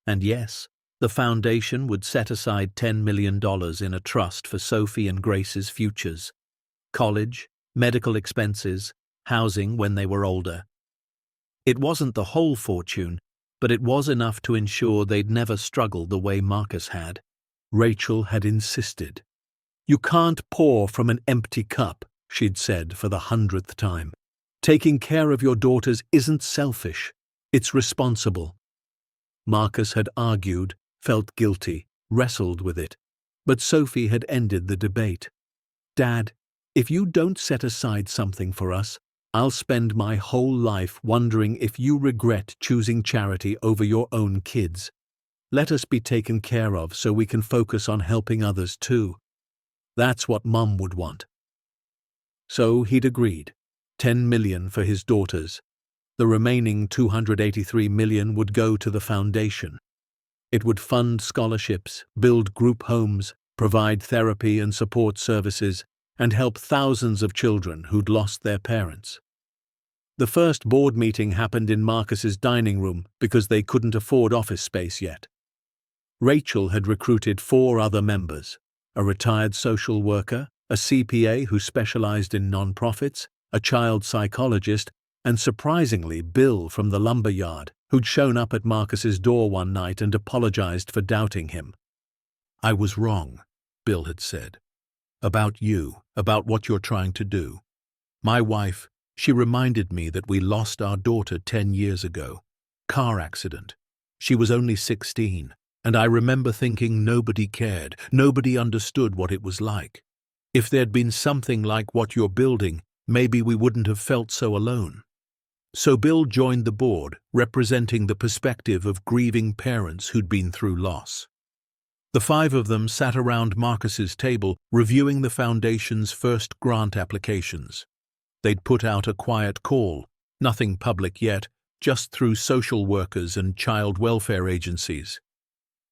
Speaker 1: And yes, the foundation would set aside $10 million in a trust for Sophie and Grace's futures. College, medical expenses, housing when they were older. It wasn't the whole fortune, but it was enough to ensure they'd never struggle the way Marcus had. Rachel had insisted. "You can't pour from an empty cup," she'd said for the 100th time. "Taking care of your daughters isn't selfish, it's responsible." Marcus had argued, felt guilty, wrestled with it. But Sophie had ended the debate. "Dad, if you don't set aside something for us, I'll spend my whole life wondering if you regret choosing charity over your own kids. Let us be taken care of so we can focus on helping others too. That's what Mum would want." So he'd agreed. 10 million for his daughters. The remaining 283 million would go to the foundation. It would fund scholarships, build group homes, provide therapy and support services, and help thousands of children who'd lost their parents. The first board meeting happened in Marcus's dining room because they couldn't afford office space yet. Rachel had recruited 4 other members, a retired social worker, a CPA who specialized in nonprofits, a child psychologist, and surprisingly Bill from the lumber yard, who'd shown up at Marcus's door one night and apologized for doubting him. "I was wrong," Bill had said. "About you, about what you're trying to do. My wife, she reminded me that we lost our daughter 10 years ago. Car accident. She was only 16, and I remember thinking nobody cared, nobody understood what it was like. If there'd been something like what you're building, maybe we wouldn't have felt so alone." So Bill joined the board, representing the perspective of grieving parents who'd been through loss. The 5 of them sat around Marcus's table, reviewing the foundation's first grant applications. They'd put out a quiet call, nothing public yet, just through social workers and child welfare agencies.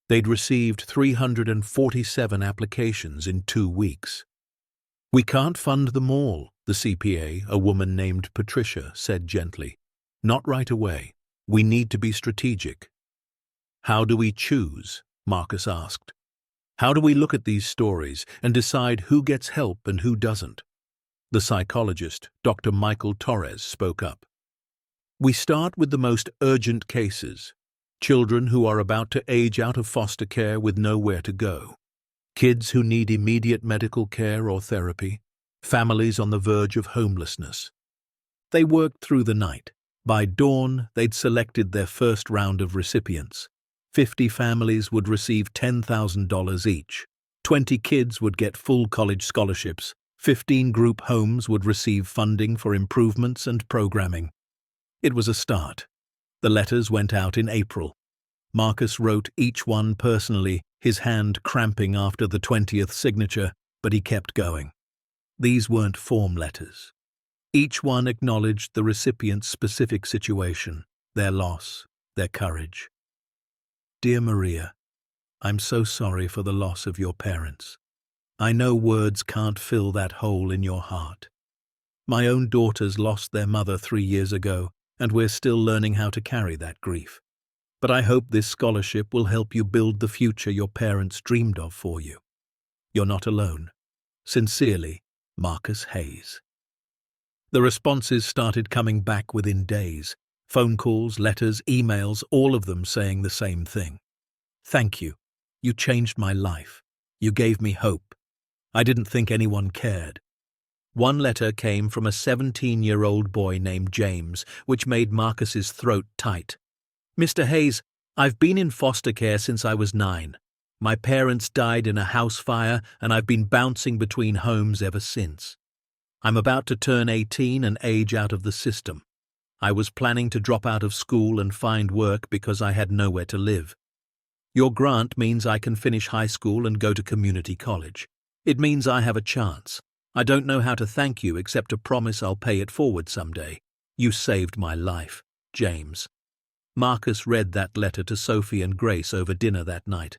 Speaker 1: They'd received 347 applications in 2 weeks. "We can't fund them all," the CPA, a woman named Patricia, said gently. "Not right away. We need to be strategic." "How do we choose?" Marcus asked. "How do we look at these stories and decide who gets help and who doesn't?" The psychologist, Dr. Michael Torres, spoke up. "We start with the most urgent cases. Children who are about to age out of foster care with nowhere to go. Kids who need immediate medical care or therapy. Families on the verge of homelessness." They worked through the night. By dawn, they'd selected their first round of recipients. 50 families would receive $10,000 each. 20 kids would get full college scholarships, 15 group homes would receive funding for improvements and programming. It was a start. The letters went out in April. Marcus wrote each one personally, his hand cramping after the 20th signature, but he kept going. These weren't form letters. Each one acknowledged the recipient's specific situation, their loss, their courage. Dear Maria, I'm so sorry for the loss of your parents. I know words can't fill that hole in your heart. My own daughters lost their mother 3 years ago, and we're still learning how to carry that grief. But I hope this scholarship will help you build the future your parents dreamed of for you. You're not alone. Sincerely, Marcus Hayes. The responses started coming back within days. Phone calls, letters, emails, all of them saying the same thing. Thank you. You changed my life. You gave me hope. I didn't think anyone cared. One letter came from a 17-year-old boy named James, which made Marcus's throat tight. Mr. Hayes, I've been in foster care since I was 9. My parents died in a house fire, and I've been bouncing between homes ever since. I'm about to turn 18 and age out of the system. I was planning to drop out of school and find work because I had nowhere to live. Your grant means I can finish high school and go to community college. It means I have a chance. I don't know how to thank you except to promise I'll pay it forward someday. You saved my life, James. Marcus read that letter to Sophie and Grace over dinner that night.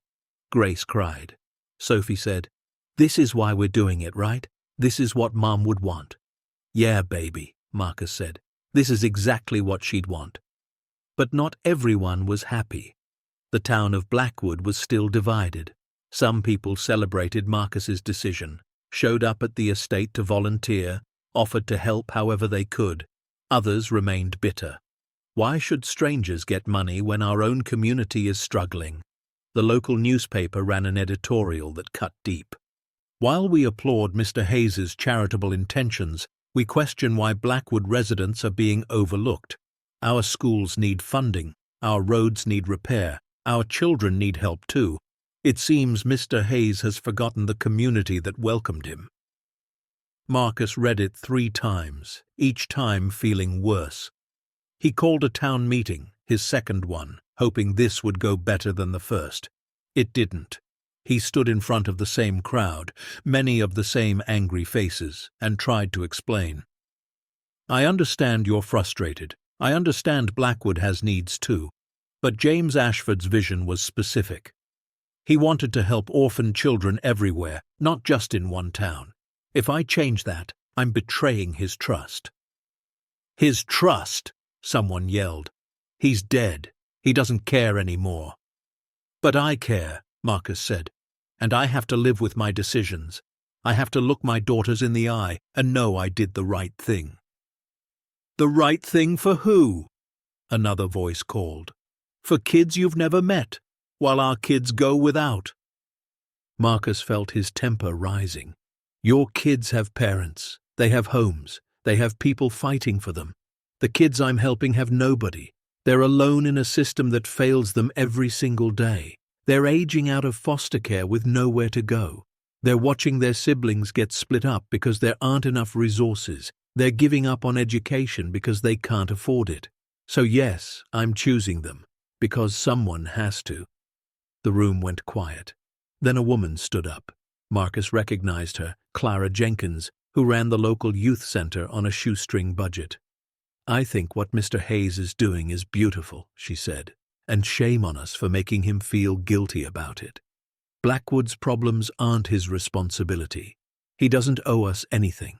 Speaker 1: Grace cried. Sophie said, "This is why we're doing it, right? This is what Mom would want." "Yeah, baby," Marcus said. "This is exactly what she'd want." But not everyone was happy. The town of Blackwood was still divided. Some people celebrated Marcus's decision, showed up at the estate to volunteer, offered to help however they could. Others remained bitter. Why should strangers get money when our own community is struggling? The local newspaper ran an editorial that cut deep. While we applaud Mr. Hayes's charitable intentions, we question why Blackwood residents are being overlooked. Our schools need funding, our roads need repair, our children need help too. It seems Mr. Hayes has forgotten the community that welcomed him. Marcus read it 3 times, each time feeling worse. He called a town meeting, his second one, hoping this would go better than the first. It didn't. He stood in front of the same crowd, many of the same angry faces, and tried to explain. I understand you're frustrated. I understand Blackwood has needs too. But James Ashford's vision was specific. He wanted to help orphan children everywhere, not just in one town. If I change that, I'm betraying his trust. His trust, someone yelled. He's dead. He doesn't care anymore. But I care, Marcus said. And I have to live with my decisions. I have to look my daughters in the eye and know I did the right thing. The right thing for who? Another voice called. For kids you've never met, while our kids go without. Marcus felt his temper rising. Your kids have parents, they have homes, they have people fighting for them. The kids I'm helping have nobody. They're alone in a system that fails them every single day. They're aging out of foster care with nowhere to go. They're watching their siblings get split up because there aren't enough resources. They're giving up on education because they can't afford it. So yes, I'm choosing them, because someone has to. The room went quiet. Then a woman stood up. Marcus recognized her, Clara Jenkins, who ran the local youth center on a shoestring budget. I think what Mr. Hayes is doing is beautiful, she said, and shame on us for making him feel guilty about it. Blackwood's problems aren't his responsibility. He doesn't owe us anything.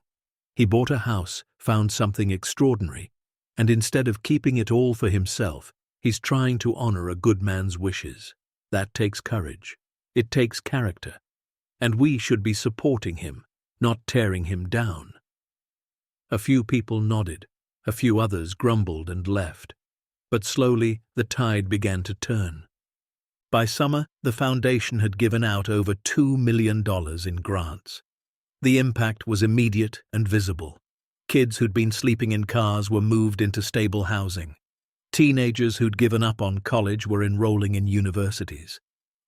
Speaker 1: He bought a house, found something extraordinary, and instead of keeping it all for himself, he's trying to honor a good man's wishes. That takes courage. It takes character. And we should be supporting him, not tearing him down. A few people nodded. A few others grumbled and left. But slowly the tide began to turn. By summer, the foundation had given out over $2 million in grants. The impact was immediate and visible. Kids who'd been sleeping in cars were moved into stable housing. Teenagers who'd given up on college were enrolling in universities.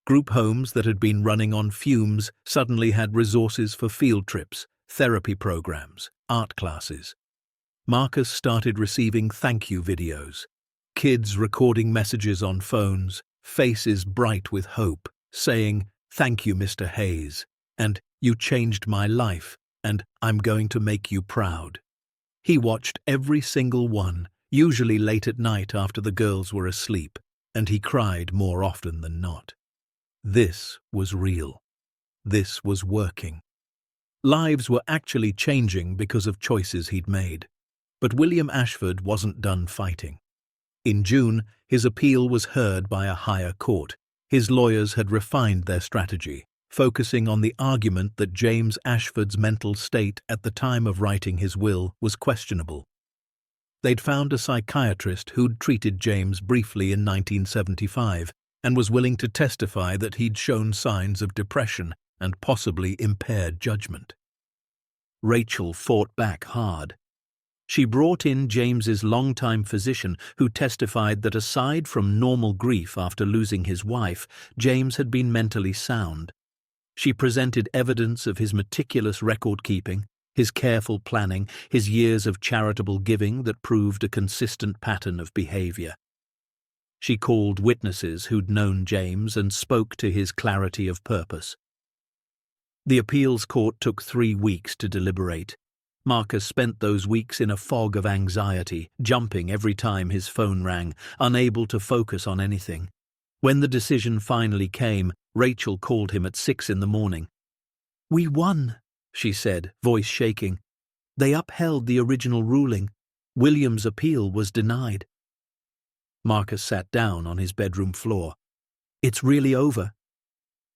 Speaker 1: Group homes that had been running on fumes suddenly had resources for field trips, therapy programs, art classes. Marcus started receiving thank you videos. Kids recording messages on phones, faces bright with hope, saying, "Thank you, Mr. Hayes," and "You changed my life," and "I'm going to make you proud." He watched every single one, usually late at night after the girls were asleep, and he cried more often than not. This was real. This was working. Lives were actually changing because of choices he'd made. But William Ashford wasn't done fighting. In June, his appeal was heard by a higher court. His lawyers had refined their strategy, focusing on the argument that James Ashford's mental state at the time of writing his will was questionable. They'd found a psychiatrist who'd treated James briefly in 1975 and was willing to testify that he'd shown signs of depression and possibly impaired judgment. Rachel fought back hard. She brought in James's longtime physician, who testified that aside from normal grief after losing his wife, James had been mentally sound. She presented evidence of his meticulous record-keeping, his careful planning, his years of charitable giving that proved a consistent pattern of behavior. She called witnesses who'd known James and spoke to his clarity of purpose. The appeals court took 3 weeks to deliberate. Marcus spent those weeks in a fog of anxiety, jumping every time his phone rang, unable to focus on anything. When the decision finally came, Rachel called him at 6 in the morning. "We won," she said, voice shaking. "They upheld the original ruling. William's appeal was denied." Marcus sat down on his bedroom floor. "It's really over."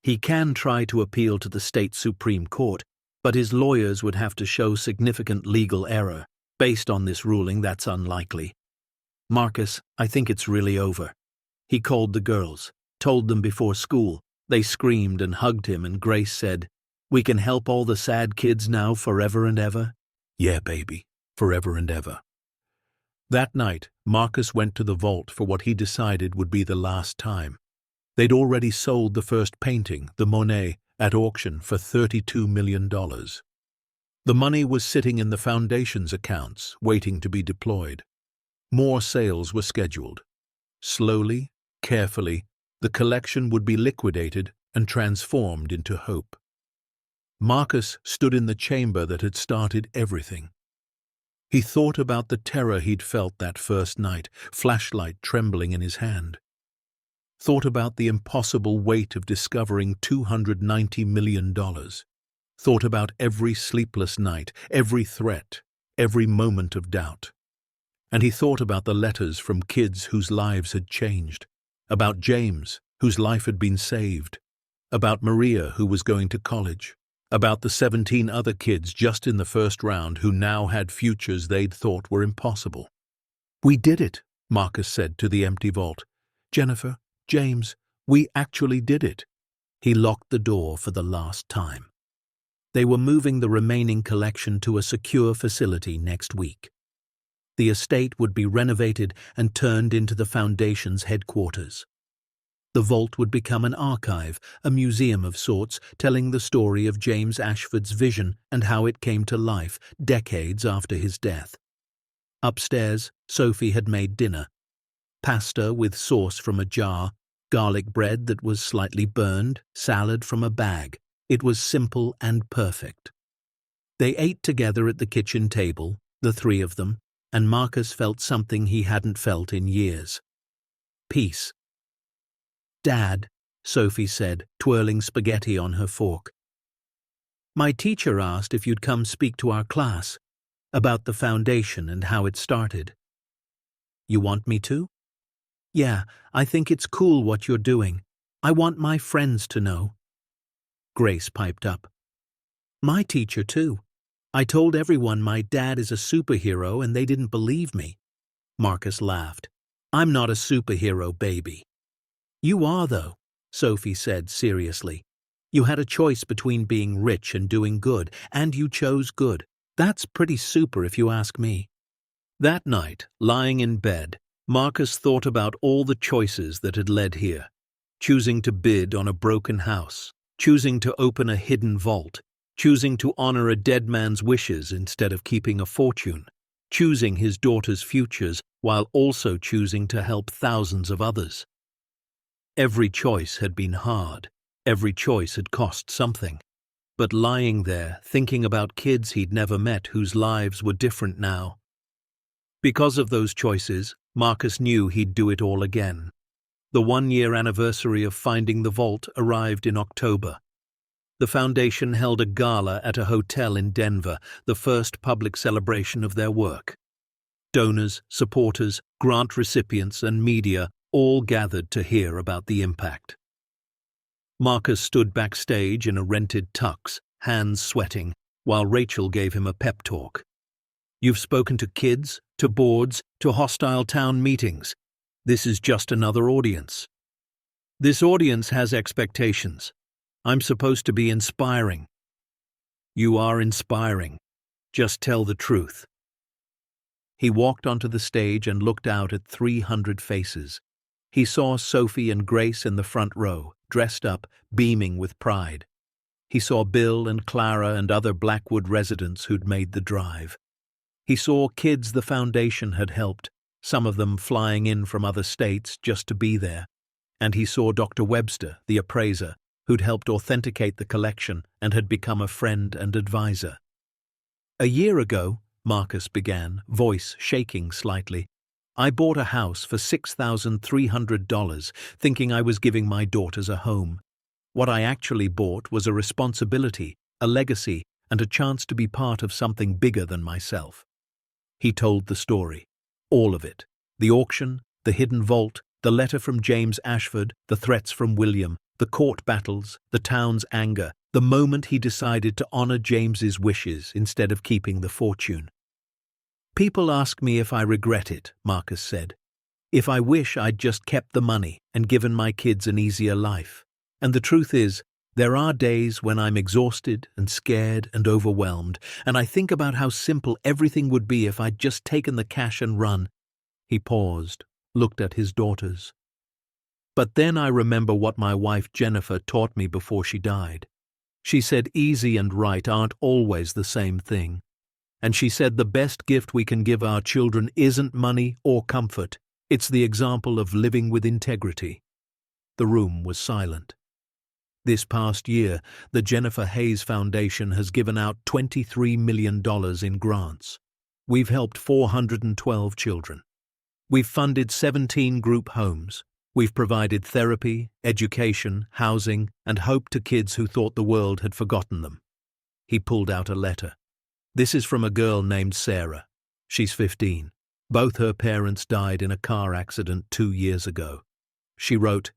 Speaker 1: He can try to appeal to the state Supreme Court, but his lawyers would have to show significant legal error. Based on this ruling, that's unlikely. "Marcus, I think it's really over." He called the girls, told them before school. They screamed and hugged him, and Grace said, "We can help all the sad kids now forever and ever?" "Yeah, baby, forever and ever." That night, Marcus went to the vault for what he decided would be the last time. They'd already sold the first painting, the Monet, at auction for $32 million. The money was sitting in the foundation's accounts, waiting to be deployed. More sales were scheduled. Slowly, carefully, the collection would be liquidated and transformed into hope. Marcus stood in the chamber that had started everything. He thought about the terror he'd felt that first night, flashlight trembling in his hand. Thought about the impossible weight of discovering $290 million. Thought about every sleepless night, every threat, every moment of doubt. And he thought about the letters from kids whose lives had changed, about James, whose life had been saved, about Maria, who was going to college, about the 17 other kids just in the first round who now had futures they'd thought were impossible. "We did it," Marcus said to the empty vault. "Jennifer, James, we actually did it." He locked the door for the last time. They were moving the remaining collection to a secure facility next week. The estate would be renovated and turned into the Foundation's headquarters. The vault would become an archive, a museum of sorts, telling the story of James Ashford's vision and how it came to life decades after his death. Upstairs, Sophie had made dinner. Pasta with sauce from a jar, garlic bread that was slightly burned, salad from a bag. It was simple and perfect. They ate together at the kitchen table, the 3 of them, and Marcus felt something he hadn't felt in years. Peace. "Dad," Sophie said, twirling spaghetti on her fork. "My teacher asked if you'd come speak to our class about the Foundation and how it started." "You want me to?" "Yeah, I think it's cool what you're doing. I want my friends to know." Grace piped up. "My teacher, too. I told everyone my dad is a superhero and they didn't believe me." Marcus laughed. "I'm not a superhero, baby." "You are, though," Sophie said seriously. "You had a choice between being rich and doing good, and you chose good. That's pretty super if you ask me." That night, lying in bed, Marcus thought about all the choices that had led here. Choosing to bid on a broken house, choosing to open a hidden vault, choosing to honor a dead man's wishes instead of keeping a fortune, choosing his daughter's futures while also choosing to help thousands of others. Every choice had been hard, every choice had cost something. But lying there, thinking about kids he'd never met whose lives were different now. Because of those choices, Marcus knew he'd do it all again. The 1-year anniversary of finding the vault arrived in October. The foundation held a gala at a hotel in Denver, the first public celebration of their work. Donors, supporters, grant recipients, and media all gathered to hear about the impact. Marcus stood backstage in a rented tux, hands sweating, while Rachel gave him a pep talk. "You've spoken to kids, to boards, to hostile town meetings. This is just another audience. This audience has expectations. I'm supposed to be inspiring." "You are inspiring. Just tell the truth." He walked onto the stage and looked out at 300 faces. He saw Sophie and Grace in the front row, dressed up, beaming with pride. He saw Bill and Clara and other Blackwood residents who'd made the drive. He saw kids the foundation had helped, some of them flying in from other states just to be there. And he saw Dr. Webster, the appraiser, who'd helped authenticate the collection and had become a friend and advisor. "A year ago," Marcus began, voice shaking slightly, "I bought a house for $6,300, thinking I was giving my daughters a home. What I actually bought was a responsibility, a legacy, and a chance to be part of something bigger than myself." He told the story. All of it. The auction, the hidden vault, the letter from James Ashford, the threats from William, the court battles, the town's anger, the moment he decided to honor James's wishes instead of keeping the fortune. "People ask me if I regret it," Marcus said. "If I wish I'd just kept the money and given my kids an easier life. And the truth is, there are days when I'm exhausted and scared and overwhelmed, and I think about how simple everything would be if I'd just taken the cash and run." He paused, looked at his daughters. "But then I remember what my wife Jennifer taught me before she died. She said easy and right aren't always the same thing. And she said the best gift we can give our children isn't money or comfort, it's the example of living with integrity." The room was silent. This past year, the Jennifer Hayes Foundation has given out $23 million in grants. We've helped 412 children. We've funded 17 group homes. We've provided therapy, education, housing, and hope to kids who thought the world had forgotten them. He pulled out a letter. This is from a girl named Sarah. She's 15. Both her parents died in a car accident 2 years ago. She wrote,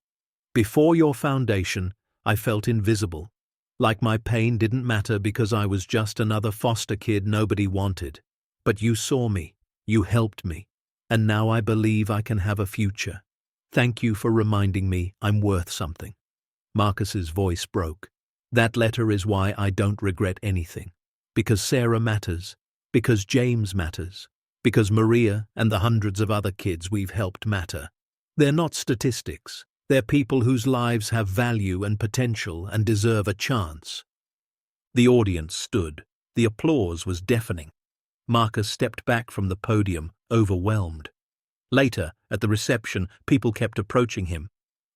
Speaker 1: "Before your foundation, I felt invisible, like my pain didn't matter because I was just another foster kid nobody wanted. But you saw me, you helped me, and now I believe I can have a future. Thank you for reminding me I'm worth something." Marcus's voice broke. "That letter is why I don't regret anything. Because Sarah matters, because James matters, because Maria and the hundreds of other kids we've helped matter. They're not statistics. They're people whose lives have value and potential and deserve a chance." The audience stood. The applause was deafening. Marcus stepped back from the podium, overwhelmed. Later, at the reception, people kept approaching him.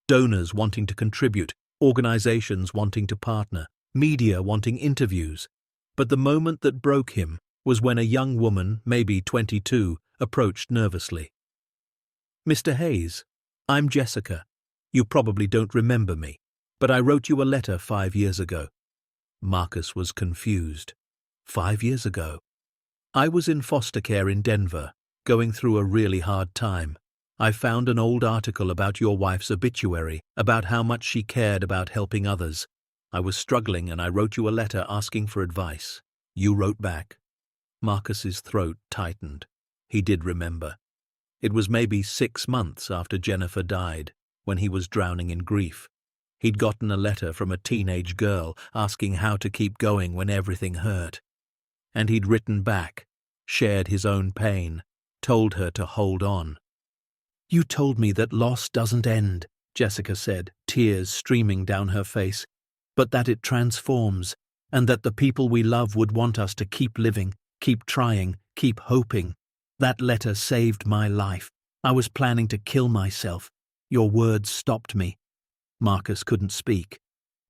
Speaker 1: Donors wanting to contribute, organizations wanting to partner, media wanting interviews. But the moment that broke him was when a young woman, maybe 22, approached nervously. "Mr. Hayes, I'm Jessica. You probably don't remember me, but I wrote you a letter 5 years ago." Marcus was confused. 5 years ago? "I was in foster care in Denver, going through a really hard time. I found an old article about your wife's obituary, about how much she cared about helping others. I was struggling and I wrote you a letter asking for advice. You wrote back." Marcus's throat tightened. He did remember. It was maybe 6 months after Jennifer died, when he was drowning in grief. He'd gotten a letter from a teenage girl asking how to keep going when everything hurt. And he'd written back, shared his own pain, told her to hold on. "You told me that loss doesn't end," Jessica said, tears streaming down her face, "but that it transforms. and that the people we love would want us to keep living, keep trying, keep hoping. That letter saved my life. I was planning to kill myself. Your words stopped me." Marcus couldn't speak.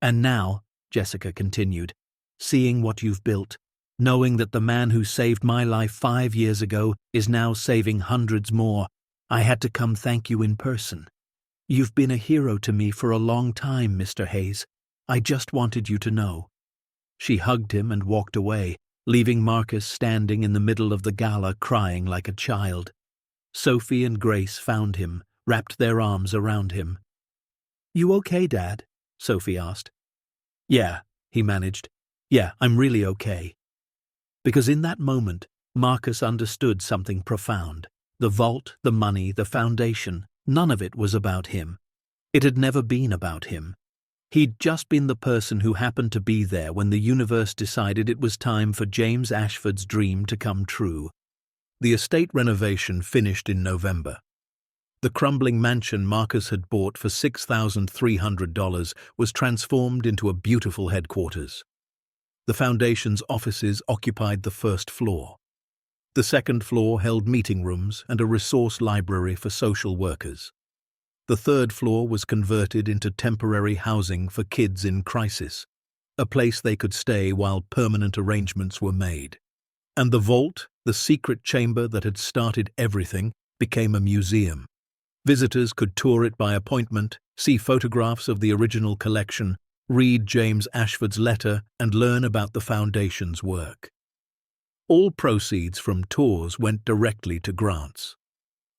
Speaker 1: "And now," Jessica continued, "seeing what you've built, knowing that the man who saved my life 5 years ago is now saving hundreds more, I had to come thank you in person. You've been a hero to me for a long time, Mr. Hayes. I just wanted you to know." She hugged him and walked away, leaving Marcus standing in the middle of the gala crying like a child. Sophie and Grace found him, wrapped their arms around him. "You okay, Dad?" Sophie asked. "Yeah," he managed. "Yeah, I'm really okay." Because in that moment, Marcus understood something profound. The vault, the money, the foundation, none of it was about him. It had never been about him. He'd just been the person who happened to be there when the universe decided it was time for James Ashford's dream to come true. The estate renovation finished in November. The crumbling mansion Marcus had bought for $6,300 was transformed into a beautiful headquarters. The foundation's offices occupied the first floor. The second floor held meeting rooms and a resource library for social workers. The third floor was converted into temporary housing for kids in crisis, a place they could stay while permanent arrangements were made. And the vault, the secret chamber that had started everything, became a museum. Visitors could tour it by appointment, see photographs of the original collection, read James Ashford's letter, and learn about the foundation's work. All proceeds from tours went directly to grants.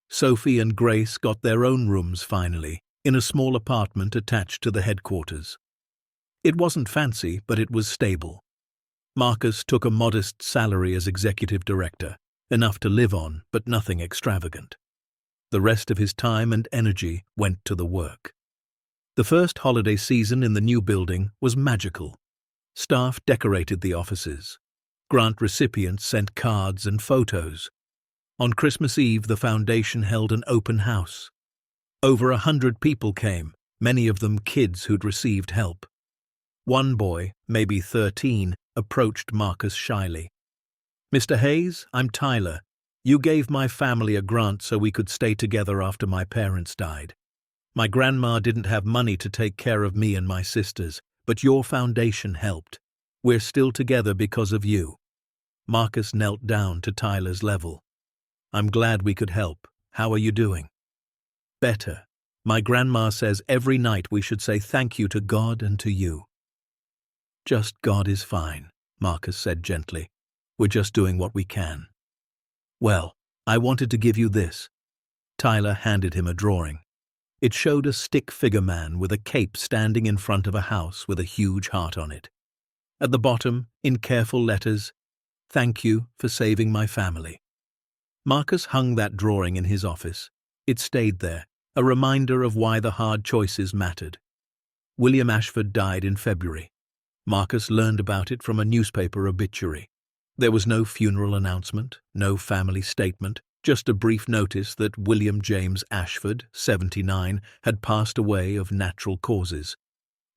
Speaker 1: Sophie and Grace got their own rooms finally, in a small apartment attached to the headquarters. It wasn't fancy, but it was stable. Marcus took a modest salary as executive director, enough to live on, but nothing extravagant. The rest of his time and energy went to the work. The first holiday season in the new building was magical. Staff decorated the offices. Grant recipients sent cards and photos. On Christmas Eve, the foundation held an open house. Over 100 people came, many of them kids who'd received help. One boy, maybe 13, approached Marcus shyly. "Mr. Hayes, I'm Tyler. You gave my family a grant so we could stay together after my parents died. My grandma didn't have money to take care of me and my sisters, but your foundation helped. We're still together because of you." Marcus knelt down to Tyler's level. "I'm glad we could help. How are you doing?" "Better. My grandma says every night we should say thank you to God and to you." "Just God is fine," Marcus said gently. "We're just doing what we can." "Well, I wanted to give you this." Tyler handed him a drawing. It showed a stick figure man with a cape standing in front of a house with a huge heart on it. At the bottom, in careful letters, "Thank you for saving my family." Marcus hung that drawing in his office. It stayed there, a reminder of why the hard choices mattered. William Ashford died in February. Marcus learned about it from a newspaper obituary. There was no funeral announcement, no family statement, just a brief notice that William James Ashford, 79, had passed away of natural causes.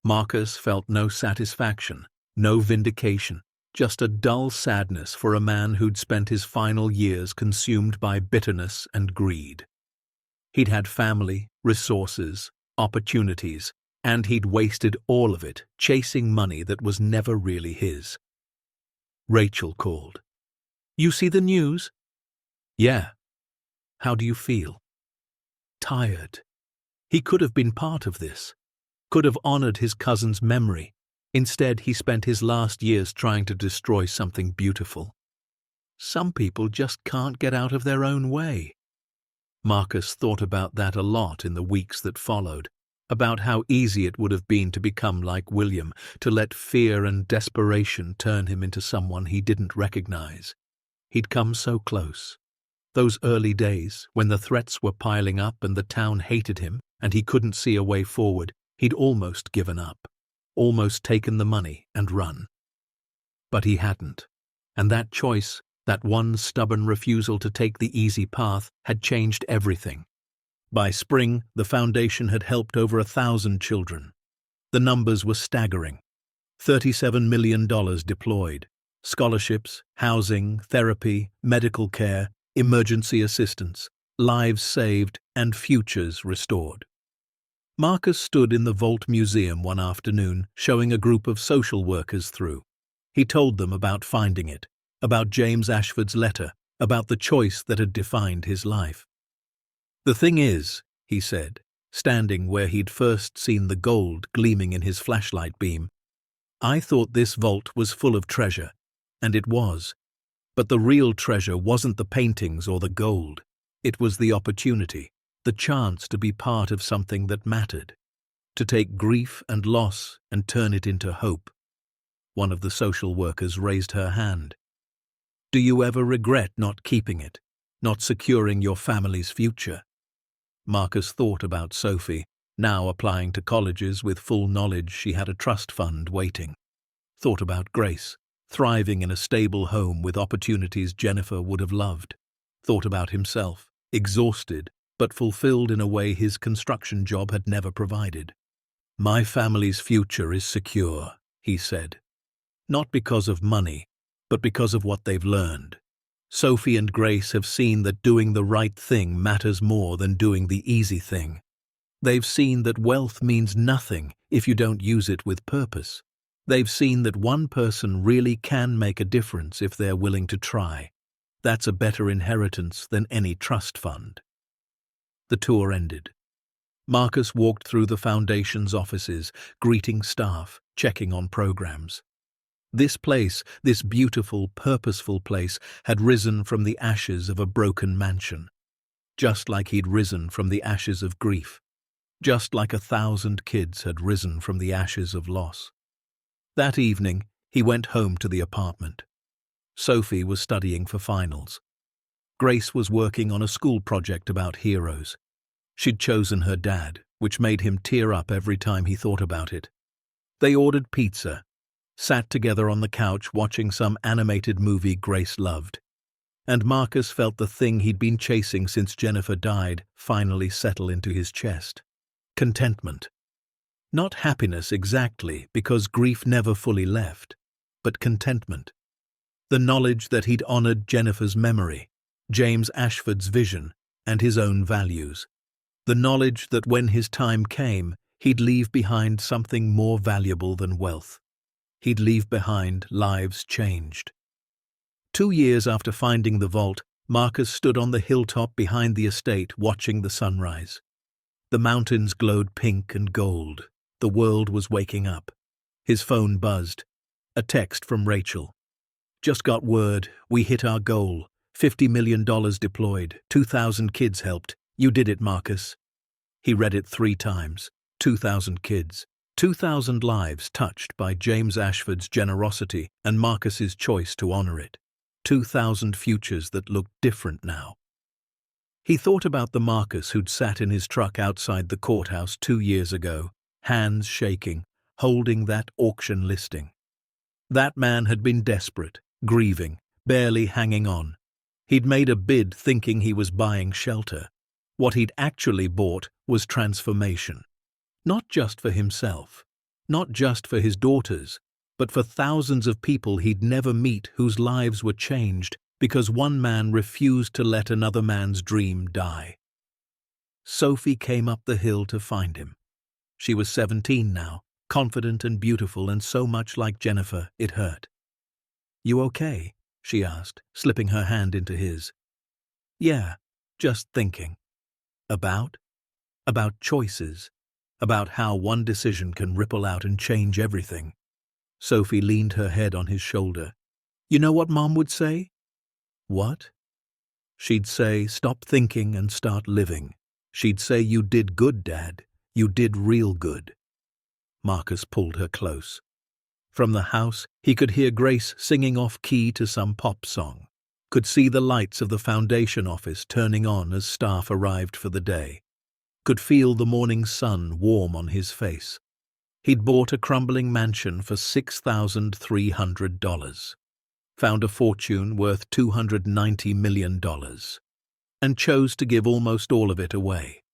Speaker 1: Marcus felt no satisfaction, no vindication, just a dull sadness for a man who'd spent his final years consumed by bitterness and greed. He'd had family, resources, opportunities, and he'd wasted all of it chasing money that was never really his. Rachel called. "You see the news?" "Yeah." "How do you feel?" "Tired." He could have been part of this, could have honored his cousin's memory. Instead, he spent his last years trying to destroy something beautiful. Some people just can't get out of their own way. Marcus thought about that a lot in the weeks that followed, about how easy it would have been to become like William, to let fear and desperation turn him into someone he didn't recognize. He'd come so close. Those early days, when the threats were piling up and the town hated him and he couldn't see a way forward, he'd almost given up, almost taken the money and run. But he hadn't, and that choice, that one stubborn refusal to take the easy path, had changed everything. By spring, the foundation had helped over 1,000 children. The numbers were staggering. $37 million deployed. Scholarships, housing, therapy, medical care, emergency assistance, lives saved, and futures restored. Marcus stood in the Vault Museum one afternoon, showing a group of social workers through. He told them about finding it, about James Ashford's letter, about the choice that had defined his life. "The thing is," he said, standing where he'd first seen the gold gleaming in his flashlight beam, "I thought this vault was full of treasure, and it was. But the real treasure wasn't the paintings or the gold. It was the opportunity, the chance to be part of something that mattered, to take grief and loss and turn it into hope." One of the social workers raised her hand. "Do you ever regret not keeping it, not securing your family's future?" Marcus thought about Sophie, now applying to colleges with full knowledge she had a trust fund waiting. Thought about Grace, thriving in a stable home with opportunities Jennifer would have loved. Thought about himself, exhausted, but fulfilled in a way his construction job had never provided. "My family's future is secure," he said. "Not because of money, but because of what they've learned. Sophie and Grace have seen that doing the right thing matters more than doing the easy thing. They've seen that wealth means nothing if you don't use it with purpose. They've seen that one person really can make a difference if they're willing to try. That's a better inheritance than any trust fund." The tour ended. Marcus walked through the Foundation's offices, greeting staff, checking on programs. This place, this beautiful, purposeful place, had risen from the ashes of a broken mansion. Just like he'd risen from the ashes of grief. Just like 1,000 kids had risen from the ashes of loss. That evening, he went home to the apartment. Sophie was studying for finals. Grace was working on a school project about heroes. She'd chosen her dad, which made him tear up every time he thought about it. They ordered pizza, sat together on the couch watching some animated movie Grace loved. And Marcus felt the thing he'd been chasing since Jennifer died finally settle into his chest. Contentment. Not happiness exactly, because grief never fully left, but contentment. The knowledge that he'd honored Jennifer's memory, James Ashford's vision, and his own values. The knowledge that when his time came, he'd leave behind something more valuable than wealth. He'd leave behind lives changed. 2 years after finding the vault, Marcus stood on the hilltop behind the estate watching the sunrise. The mountains glowed pink and gold. The world was waking up. His phone buzzed. A text from Rachel. "Just got word. We hit our goal. $50 million deployed. 2,000 kids helped. You did it, Marcus." He read it 3 times. 2,000 kids. 2,000 lives touched by James Ashford's generosity and Marcus's choice to honor it. 2,000 futures that looked different now. He thought about the Marcus who'd sat in his truck outside the courthouse 2 years ago, hands shaking, holding that auction listing. That man had been desperate, grieving, barely hanging on. He'd made a bid thinking he was buying shelter. What he'd actually bought was transformation. Not just for himself, not just for his daughters, but for thousands of people he'd never meet whose lives were changed because one man refused to let another man's dream die. Sophie came up the hill to find him. She was 17 now, confident and beautiful and so much like Jennifer, it hurt. "You okay?" she asked, slipping her hand into his. "Yeah, just thinking." About? About choices. About how one decision can ripple out and change everything. Sophie leaned her head on his shoulder. "You know what Mom would say?" "What?" "She'd say, stop thinking and start living. She'd say, you did good, Dad. You did real good." Marcus pulled her close. From the house, he could hear Grace singing off-key to some pop song. Could see the lights of the Foundation office turning on as staff arrived for the day. Could feel the morning sun warm on his face. He'd bought a crumbling mansion for $6,300. Found a fortune worth $290 million. And chose to give almost all of it away.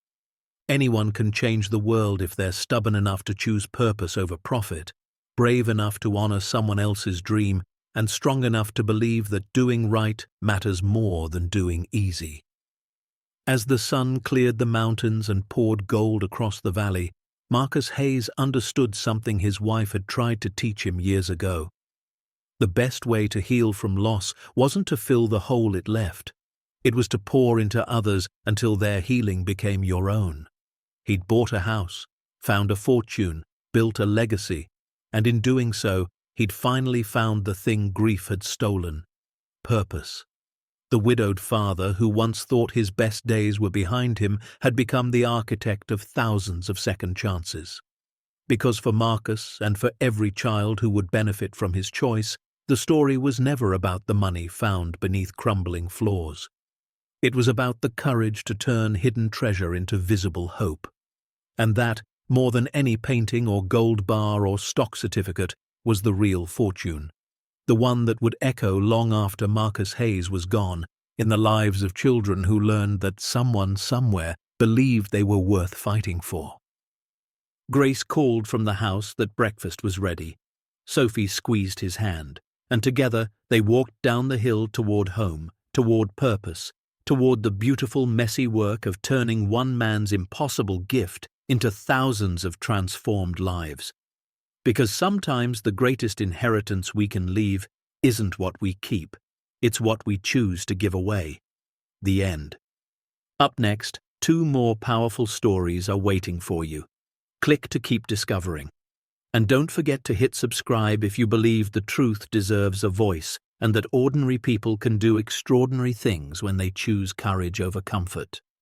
Speaker 1: Anyone can change the world if they're stubborn enough to choose purpose over profit, brave enough to honor someone else's dream, and strong enough to believe that doing right matters more than doing easy. As the sun cleared the mountains and poured gold across the valley, Marcus Hayes understood something his wife had tried to teach him years ago. The best way to heal from loss wasn't to fill the hole it left. It was to pour into others until their healing became your own. He'd bought a house, found a fortune, built a legacy, and in doing so, he'd finally found the thing grief had stolen: purpose. The widowed father, who once thought his best days were behind him, had become the architect of thousands of second chances. Because for Marcus, and for every child who would benefit from his choice, the story was never about the money found beneath crumbling floors. It was about the courage to turn hidden treasure into visible hope. And that, more than any painting or gold bar or stock certificate, was the real fortune. The one that would echo long after Marcus Hayes was gone, in the lives of children who learned that someone somewhere believed they were worth fighting for. Grace called from the house that breakfast was ready. Sophie squeezed his hand, and together they walked down the hill toward home, toward purpose, toward the beautiful, messy work of turning one man's impossible gift into thousands of transformed lives. Because sometimes the greatest inheritance we can leave isn't what we keep, it's what we choose to give away. The end. Up next, 2 more powerful stories are waiting for you. Click to keep discovering. And don't forget to hit subscribe if you believe the truth deserves a voice and that ordinary people can do extraordinary things when they choose courage over comfort.